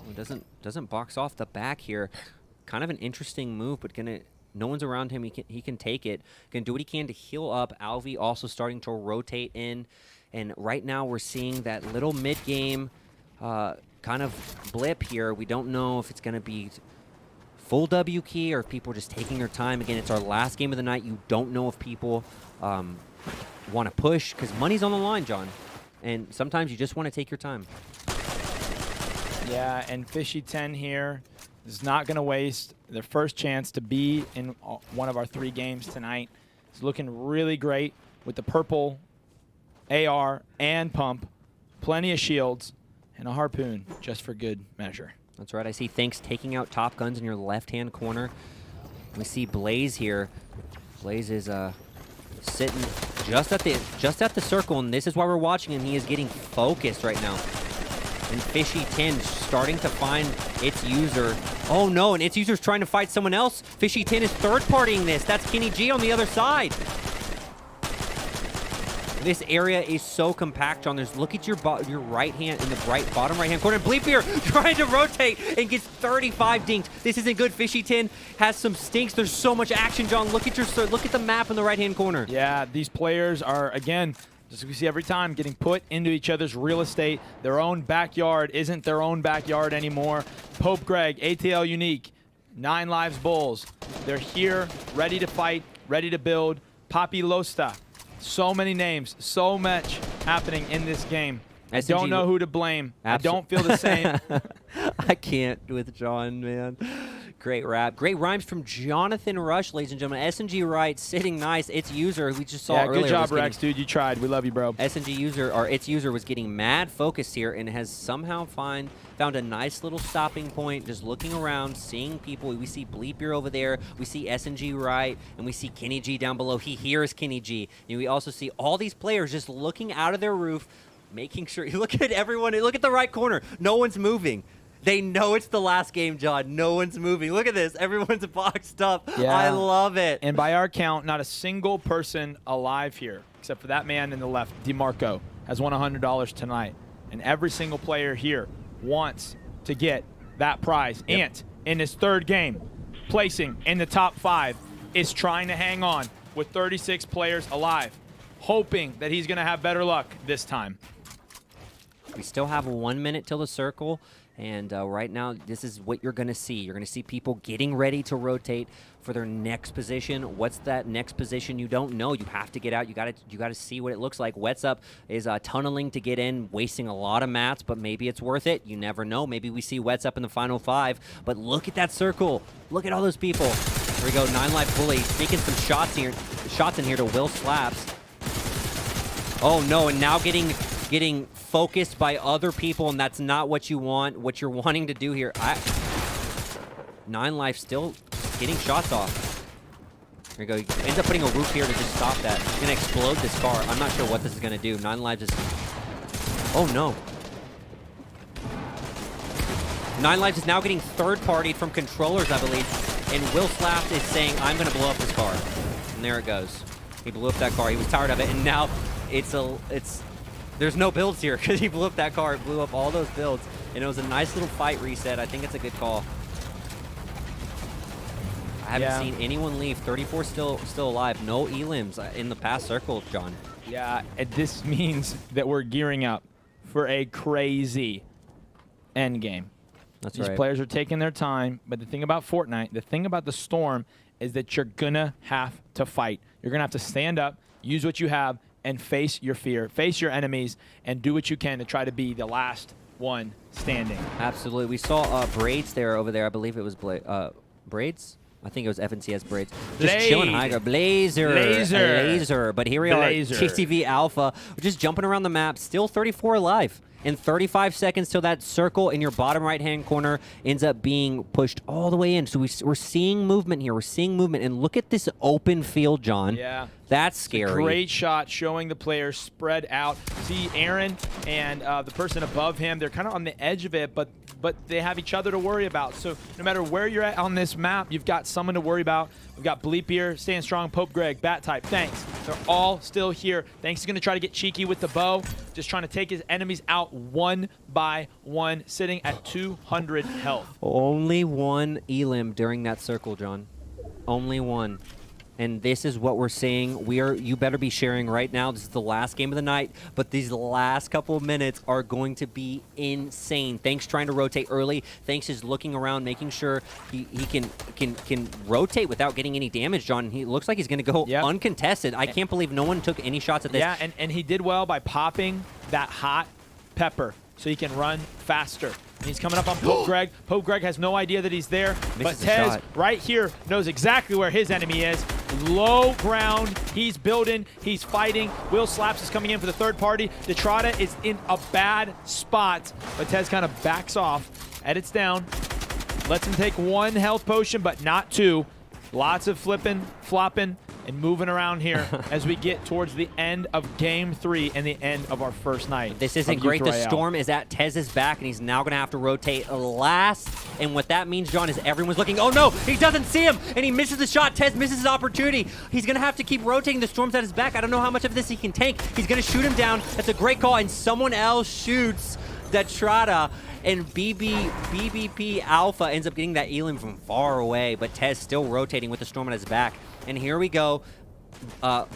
Oh, doesn't box off the back here. Kind of an interesting move, but no one's around him. He can take it. Can do what he can to heal up. Alvi also starting to rotate in. And right now we're seeing that little mid-game kind of blip here. We don't know if it's going to be full W key or if people are just taking their time. Again, it's our last game of the night. You don't know if people want to push because money's on the line, John. And sometimes you just want to take your time. Yeah, and Fishy 10 here is not going to waste their first chance to be in one of our 3 games tonight. It's looking really great with the purple AR and pump, plenty of shields, and a harpoon just for good measure. That's right. I see Thanks taking out Top Guns in your left-hand corner. We see Blaze here. Blaze is sitting just at the circle, and this is why we're watching him. He is getting focused right now. And Fishy 10 starting to find its user. Oh no, and its user's trying to fight someone else. Fishy 10 is third-partying this. That's Kenny G on the other side. This area is so compact, John. Look at your right hand in the bottom right hand corner. Bleepier trying to rotate and gets 35 dinked. This isn't good. Fishyton has some stinks. There's so much action, John. Look at the map in the right hand corner. Yeah, these players are, again, just as we see every time, getting put into each other's real estate. Their own backyard isn't their own backyard anymore. Pope Greg, ATL Unique, 9 Lives Bulls. They're here, ready to fight, ready to build. Papi Losta. So many names, so much happening in this game. I don't know who to blame. I don't feel the same. I can't with John, man. Great rap. Great rhymes from Jonathan Rush, ladies and gentlemen. SNG right, sitting nice. Its user, we just saw earlier. Good job, Rex, dude. You tried. We love you, bro. SNG user, or its user, was getting mad focused here and has somehow found a nice little stopping point, just looking around, seeing people. We see Bleepier over there. We see SNG right, and we see Kenny G down below. He hears Kenny G. And we also see all these players just looking out of their roof, making sure. Look at everyone. Look at the right corner. No one's moving. They know it's the last game, John. No one's moving. Look at this. Everyone's boxed up. Yeah. I love it. And by our count, not a single person alive here, except for that man in the left, DeMarco, has won $100 tonight. And every single player here wants to get that prize. Yep. Ant, in his 3rd game, placing in the top 5, is trying to hang on with 36 players alive, hoping that he's going to have better luck this time. We still have 1 minute till the circle. And right now, this is what you're going to see. You're going to see people getting ready to rotate for their next position. What's that next position? You don't know. You have to get out. You got to see what it looks like. Wets Up is tunneling to get in, wasting a lot of mats, but maybe it's worth it. You never know. Maybe we see Wets Up in the final 5. But look at that circle. Look at all those people. Here we go. 9 Life Bully sneaking some shots in here to Will Slaps. Oh no! And now getting focused by other people, and that's not what you want. What you're wanting to do here. 9 Life still getting shots off. Here we go. He ends up putting a roof here to just stop that. He's gonna explode this car. I'm not sure what this is gonna do. 9 Lives is. Oh no. 9 Lives is now getting third-partied from controllers, I believe, and Will Slaps is saying, "I'm gonna blow up this car," and there it goes. He blew up that car. He was tired of it, and now there's no builds here because he blew up that car. It blew up all those builds, and it was a nice little fight reset. I think it's a good call. I haven't seen anyone leave. 34 still alive. No elims in the past circle, John. Yeah, and this means that we're gearing up for a crazy end game. That's right. These players are taking their time, but the thing about Fortnite, the thing about the Storm, is that you're gonna have to fight. You're gonna have to stand up, use what you have, and face your fear, face your enemies, and do what you can to try to be the last one standing. Absolutely. We saw Braids over there. I believe it was Braids? I think it was FNCS Braids. Just chilling high ground. Blazer. But here we are, TCV Alpha. We're just jumping around the map, still 34 alive. In 35 seconds till that circle in your bottom right-hand corner ends up being pushed all the way in. So we're seeing movement here. We're seeing movement. And look at this open field, John. Yeah. That's scary. Great shot showing the players spread out. See Aaron and the person above him. They're kind of on the edge of it, but they have each other to worry about. So no matter where you're at on this map, you've got someone to worry about. We've got Bleepier, Staying Strong, Pope Greg, Bat Type. Thanks. They're all still here. Thanks is going to try to get cheeky with the bow, just trying to take his enemies out one by one, sitting at 200 health. Only one elim during that circle, John. Only one. And this is what we're seeing. You better be sharing right now. This is the last game of the night, but these last couple of minutes are going to be insane. Thanks trying to rotate early. Thanks is looking around, making sure he can rotate without getting any damage, John. He looks like he's going to go uncontested. I can't believe no one took any shots at this. Yeah, and he did well by popping that hot pepper so he can run faster. And he's coming up on Pope Greg. Pope Greg has no idea that he's there, but Tez right here knows exactly where his enemy is. Low ground, he's building, he's fighting. Will Slaps is coming in for the third party. Detrada is in a bad spot, but Tez kind of backs off, edits down, lets him take one health potion, but not two. Lots of flipping, flopping, and moving around here as we get towards the end of Game 3 and the end of our first night. This isn't great. The storm is at Tez's back, and he's now going to have to rotate last. And what that means, John, is everyone's looking. Oh, no, he doesn't see him, and he misses the shot. Tez misses his opportunity. He's going to have to keep rotating. The storm's at his back. I don't know how much of this he can tank. He's going to shoot him down. That's a great call, and someone else shoots Datrada. And BBP Alpha ends up getting that Elim from far away, but Tez still rotating with the storm on his back. And here we go.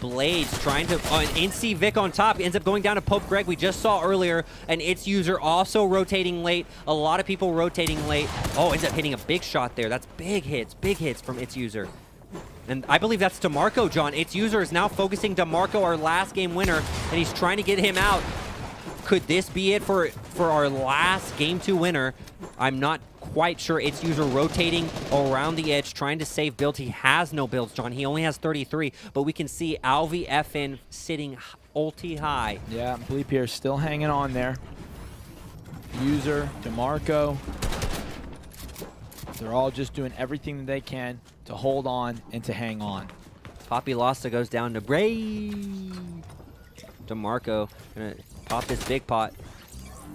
Blades trying to NC Vic on top, ends up going down to Pope Greg. We just saw earlier an its user also rotating late. A lot of people rotating late. Oh, ends up hitting a big shot there. That's big hits from its user. And I believe that's DeMarco, John. Its user is now focusing DeMarco, our last game winner, and he's trying to get him out. Could this be it for our last Game 2 winner? I'm not quite sure. Its user rotating around the edge, trying to save builds. He has no builds, John. He only has 33, but we can see Alvi FN sitting ulti high. Yeah, Bleep here still hanging on there. User, DeMarco. They're all just doing everything that they can to hold on and to hang on. Poppy Losta goes down to Bray. DeMarco gonna pop this big pot.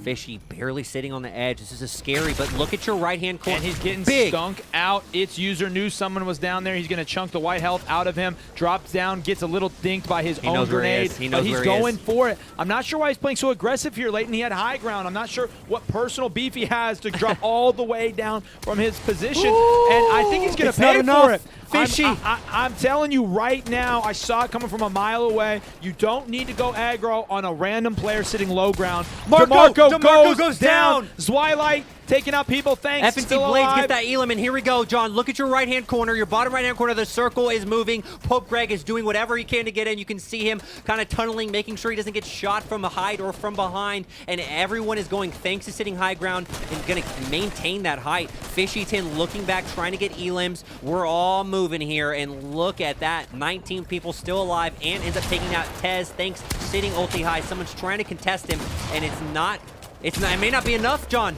Fishy barely sitting on the edge. This is scary, but look at your right-hand corner. And he's getting big. Skunk out. Its user knew someone was down there. He's going to chunk the white health out of him. Drops down, gets a little dinked by his own grenade. But he's going for it. I'm not sure why he's playing so aggressive here, Leighton. He had high ground. I'm not sure what personal beef he has to drop all the way down from his position. Ooh, and I think he's going to pay for it. Fishy. I'm telling you right now, I saw it coming from a mile away. You don't need to go aggro on a random player sitting low ground. DeMarco goes down. Zwilight taking out people. Thanks. FNC Blades get that Elim, and here we go, John. Look at your right-hand corner. Your bottom right-hand corner, the circle is moving. Pope Greg is doing whatever he can to get in. You can see him kind of tunneling, making sure he doesn't get shot from behind or from behind. And everyone is going, thanks to sitting high ground, and going to maintain that height. Fishy10 looking back, trying to get Elims. We're all moving here, and look at that. 19 people still alive, and ends up taking out Tez. Thanks, sitting ulti high. Someone's trying to contest him, and it may not be enough, John.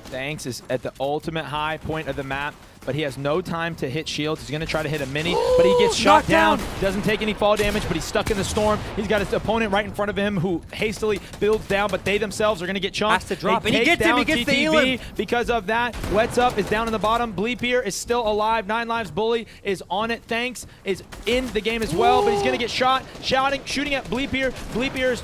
Thanks is at the ultimate high point of the map, but he has no time to hit shields. He's going to try to hit a mini, but he gets shot down. Doesn't take any fall damage, but he's stuck in the storm. He's got his opponent right in front of him who hastily builds down, but they themselves are going to get chunked. Has to drop, and he gets him. He gets the Elim. Because of that, Wets Up is down in the bottom. Bleep here is still alive. 9 lives Bully is on it. Thanks is in the game as well, but he's going to get shot. Shooting at Bleep here. Bleep here's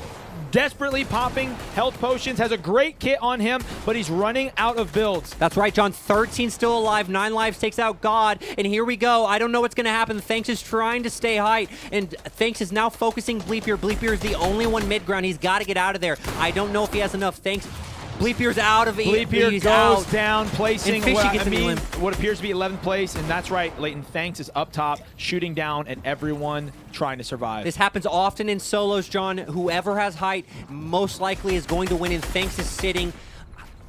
desperately popping health potions, has a great kit on him, but he's running out of builds. That's right, John. 13 still alive. 9 lives takes out God, and here we go. I don't know what's going to happen. Thanks is trying to stay high, and Thanks is now focusing Bleep here. Bleep here is the only one mid-ground. He's got to get out of there. I don't know if he has enough. Thanks. Bleepier's out of it. Bleepier goes down, placing what appears to be 11th place, and that's right, Leighton. Thanks is up top, shooting down at everyone trying to survive. This happens often in solos, John. Whoever has height most likely is going to win, and Thanks is sitting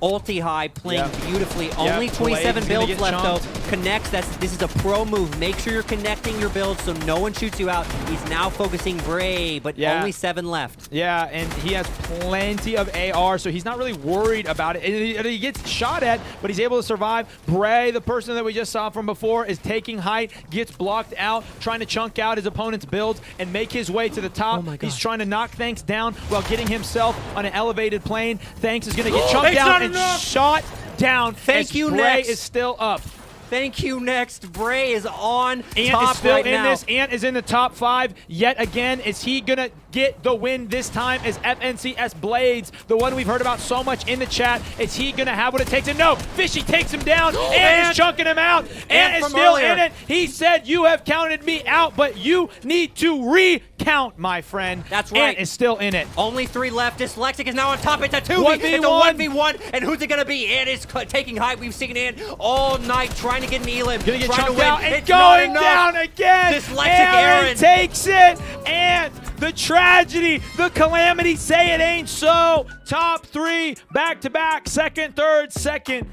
ulti high, playing beautifully. Only 27 builds left, though. Connects. This is a pro move. Make sure you're connecting your builds so no one shoots you out. He's now focusing Bray, but only 7 left. Yeah, and he has plenty of AR, so he's not really worried about it. And he gets shot at, but he's able to survive. Bray, the person that we just saw from before, is taking height, gets blocked out, trying to chunk out his opponent's builds and make his way to the top. Oh my God. He's trying to knock Thanks down while getting himself on an elevated plane. Thanks is going to get chunked down. Shot down. Thank you. Bray Next is still up. Thank you. Next, Bray is on Ant top is still right in now. this. Ant is in the top 5 yet again. Is he gonna get the win this time? Is FNCS Blades, the one we've heard about so much in the chat, is he gonna have what it takes? And no, Fishy takes him down. Ant is chunking him out. Ant is still in it. He said, "You have counted me out, but you need to recount, my friend." That's right. Ant is still in it. Only 3 left. Dyslexic is now on top. It's a 2v1. It's a 1v1. And who's it gonna be? Ant is taking height. We've seen Ant all night trying to get an Elim. Gonna get chunked chunked out and it's going down again. Dyslexic Aaron takes it, and the tragedy, the calamity, say it ain't so. Top 3, back-to-back, second, third, second.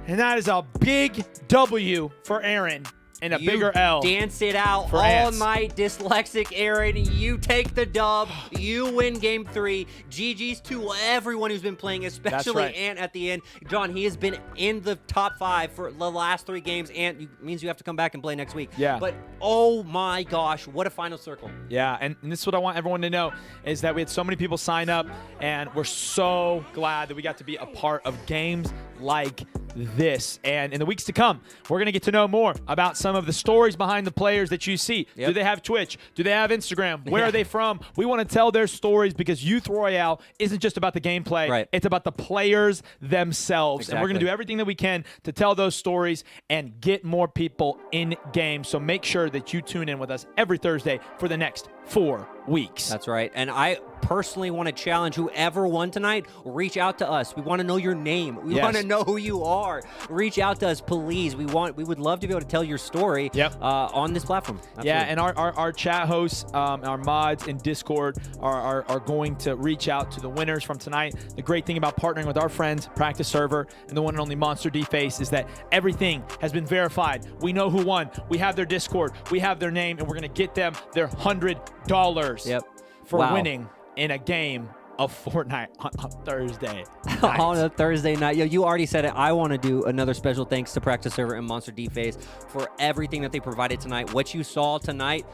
And that is a big W for Aaron. And a bigger L. Dance it out all Ants. night, dyslexic Aaron. You take the dub. You win game 3. GG's to everyone who's been playing, especially Ant at the end. John, he has been in the top 5 for the last 3 games. Ant, means you have to come back and play next week. Yeah. But oh my gosh, what a final circle. Yeah, and this is what I want everyone to know, is that we had so many people sign up, and we're so glad that we got to be a part of games like this. And in the weeks to come, we're going to get to know more about some of the stories behind the players that you see. Yep. Do they have Twitch? Do they have Instagram? Where are they from? We want to tell their stories, because Youth Royale isn't just about the gameplay. Right. It's about the players themselves. Exactly. And we're going to do everything that we can to tell those stories and get more people in game. So make sure that you tune in with us every Thursday for the next 4 weeks. That's right. And I personally want to challenge whoever won tonight, reach out to us. We want to know your name. We want to know who you are. Reach out to us, please. We would love to be able to tell your story on this platform. Absolutely. Yeah, and our chat hosts, our mods in Discord are going to reach out to the winners from tonight. The great thing about partnering with our friends, Practice Server, and the one and only MonsterDface, is that everything has been verified. We know who won. We have their Discord. We have their name, and we're going to get them their $100 for winning in a game of Fortnite on a Thursday night. On a Thursday night. Yo, you already said it. I want to do another special thanks to Practice Server and MonsterDface for everything that they provided tonight. What you saw tonight,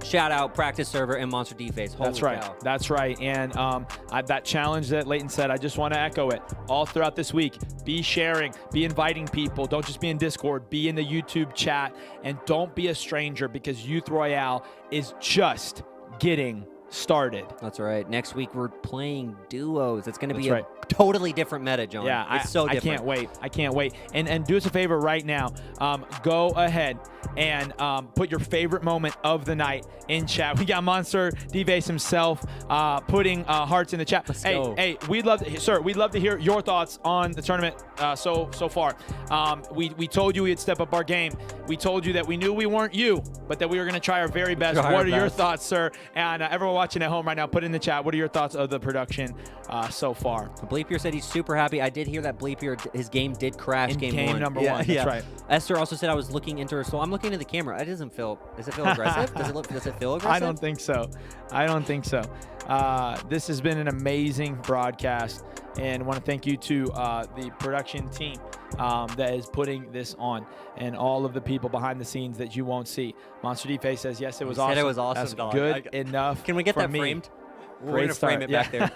shout out Practice Server and MonsterDface. That's right. Cow. That's right. And that challenge that Leighton said, I just want to echo it all throughout this week. Be sharing, be inviting people. Don't just be in Discord, be in the YouTube chat, and don't be a stranger, because Youth Royale is just getting started. That's right. Next week we're playing duos. It's going to be a totally different meta, John. Yeah, it's so different. I can't wait. I can't wait. And do us a favor right now. Go ahead and put your favorite moment of the night in chat. We got MonsterDface himself putting hearts in the chat. Hey, we'd love to hear your thoughts on the tournament so far. We told you we'd step up our game. We told you that we knew we weren't you, but that we were going to try our very best. What are your thoughts, sir? And everyone watching at home right now, put in the chat, what are your thoughts of the production so far? Bleepier said he's super happy. I did hear that Bleepier, his game did crash in game 1. Number 1. That's right. Esther also said I was looking into her soul. I'm looking at the camera. It doesn't feel, does it feel aggressive? Does it feel aggressive? I don't think so. This has been an amazing broadcast, and I want to thank you to the production team that is putting this on, and all of the people behind the scenes that you won't see. MonsterDface says, yes, it was awesome. Said it was awesome. That's dog. good enough. Can we get that me. framed? We're Great going to frame it back there.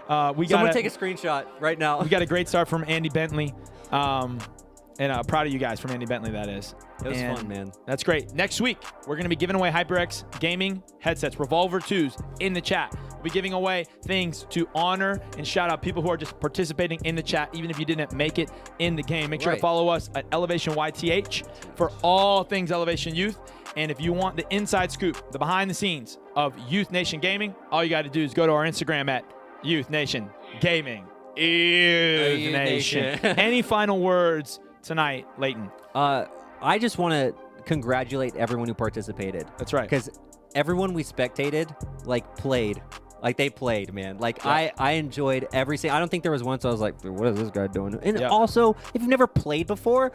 Someone take a screenshot right now. We got a great start from Andy Bentley. And proud of you guys, from Andy Bentley, that is. It was fun, man. That's great. Next week, we're going to be giving away HyperX gaming headsets, Revolver 2s in the chat. We'll be giving away things to honor and shout out people who are just participating in the chat, even if you didn't make it in the game. Make sure to follow us at Elevation YTH for all things Elevation Youth. And if you want the inside scoop, the behind the scenes of Youth Nation Gaming, all you got to do is go to our Instagram at Youth Nation Gaming. Youth Nation. Any final words tonight, Leighton? I just want to congratulate everyone who participated. That's right. Because everyone we spectated, played. They played, man. I enjoyed every single. I don't think there was once I was like, what is this guy doing? And also, if you've never played before,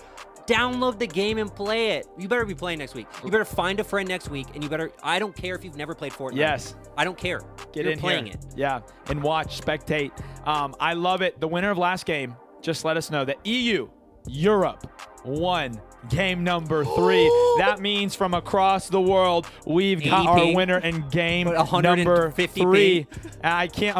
download the game and play it. You better be playing next week. You better find a friend next week, and you better. I don't care if you've never played Fortnite. Yes. I don't care. Get You're in playing here. it. Yeah, and watch, spectate. I love it. The winner of last game just let us know that EU Europe won game number 3. That means from across the world, we've got our winner in game number 3. I can't.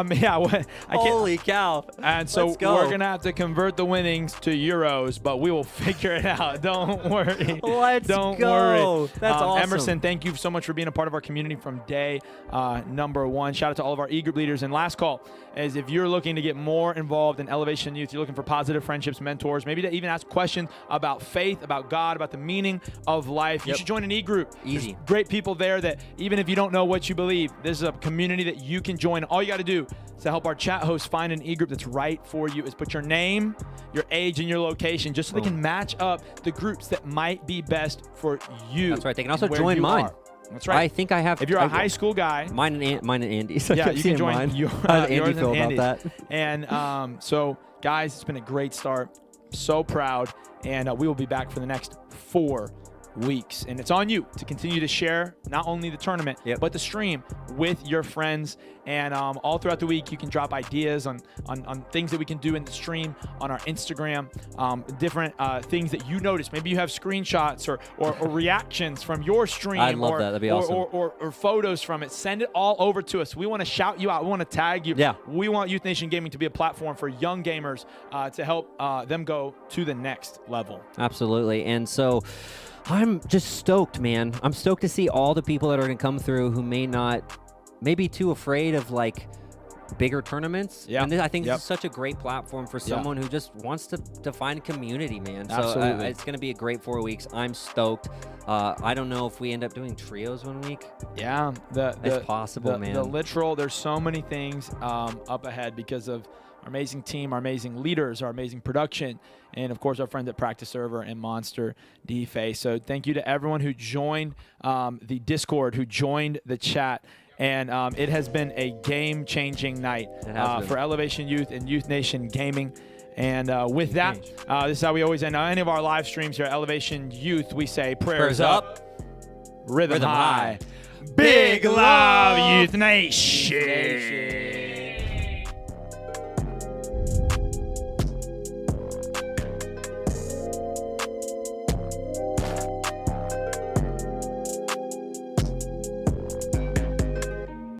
Holy cow! And so we're gonna have to convert the winnings to euros, but we will figure it out. Don't worry. Don't worry. That's awesome. Emerson, thank you so much for being a part of our community from day number 1. Shout out to all of our e-group leaders. And last call is if you're looking to get more involved in Elevation Youth, you're looking for positive friendships, mentors, maybe to even ask questions about faith, about God, about the meaning of life. You should join an e-group. Easy. There's great people there that even if you don't know what you believe, this is a community that you can join. All you got to do to help our chat host find an e-group that's right for you is put your name, your age, and your location, just so they can match up the groups that might be best for you. That's right. They can also join mine. That's right. I think I have. If you're a high school guy, mine and Andy. So yeah, you can join mine. How does Andy feel about that? And so, guys, it's been a great start. So proud, and we will be back for the next 4 weeks. And it's on you to continue to share not only the tournament, but the stream with your friends. And all throughout the week, you can drop ideas on things that we can do in the stream, on our Instagram, different things that you notice. Maybe you have screenshots or reactions from your stream. I love that. That'd be awesome. Or photos from it. Send it all over to us. We want to shout you out. We want to tag you. Yeah. We want Youth Nation Gaming to be a platform for young gamers to help them go to the next level. Absolutely. And so I'm just stoked, man. I'm stoked to see all the people that are going to come through who may be too afraid of like bigger tournaments. Yeah. And I think this is such a great platform for someone who just wants to find community, man. Absolutely. So it's going to be a great 4 weeks. I'm stoked. I don't know if we end up doing trios 1 week. Yeah. It's possible, man. The literal, there's so many things up ahead because of our amazing team, our amazing leaders, our amazing production, and of course our friends at Practice Server and MonsterDface. So thank you to everyone who joined the Discord, who joined the chat. And it has been a game-changing night for Elevation Youth and Youth Nation Gaming. And with that, this is how we always end any of our live streams here at Elevation Youth. We say prayers up, rhythm high. Big love, Youth Nation.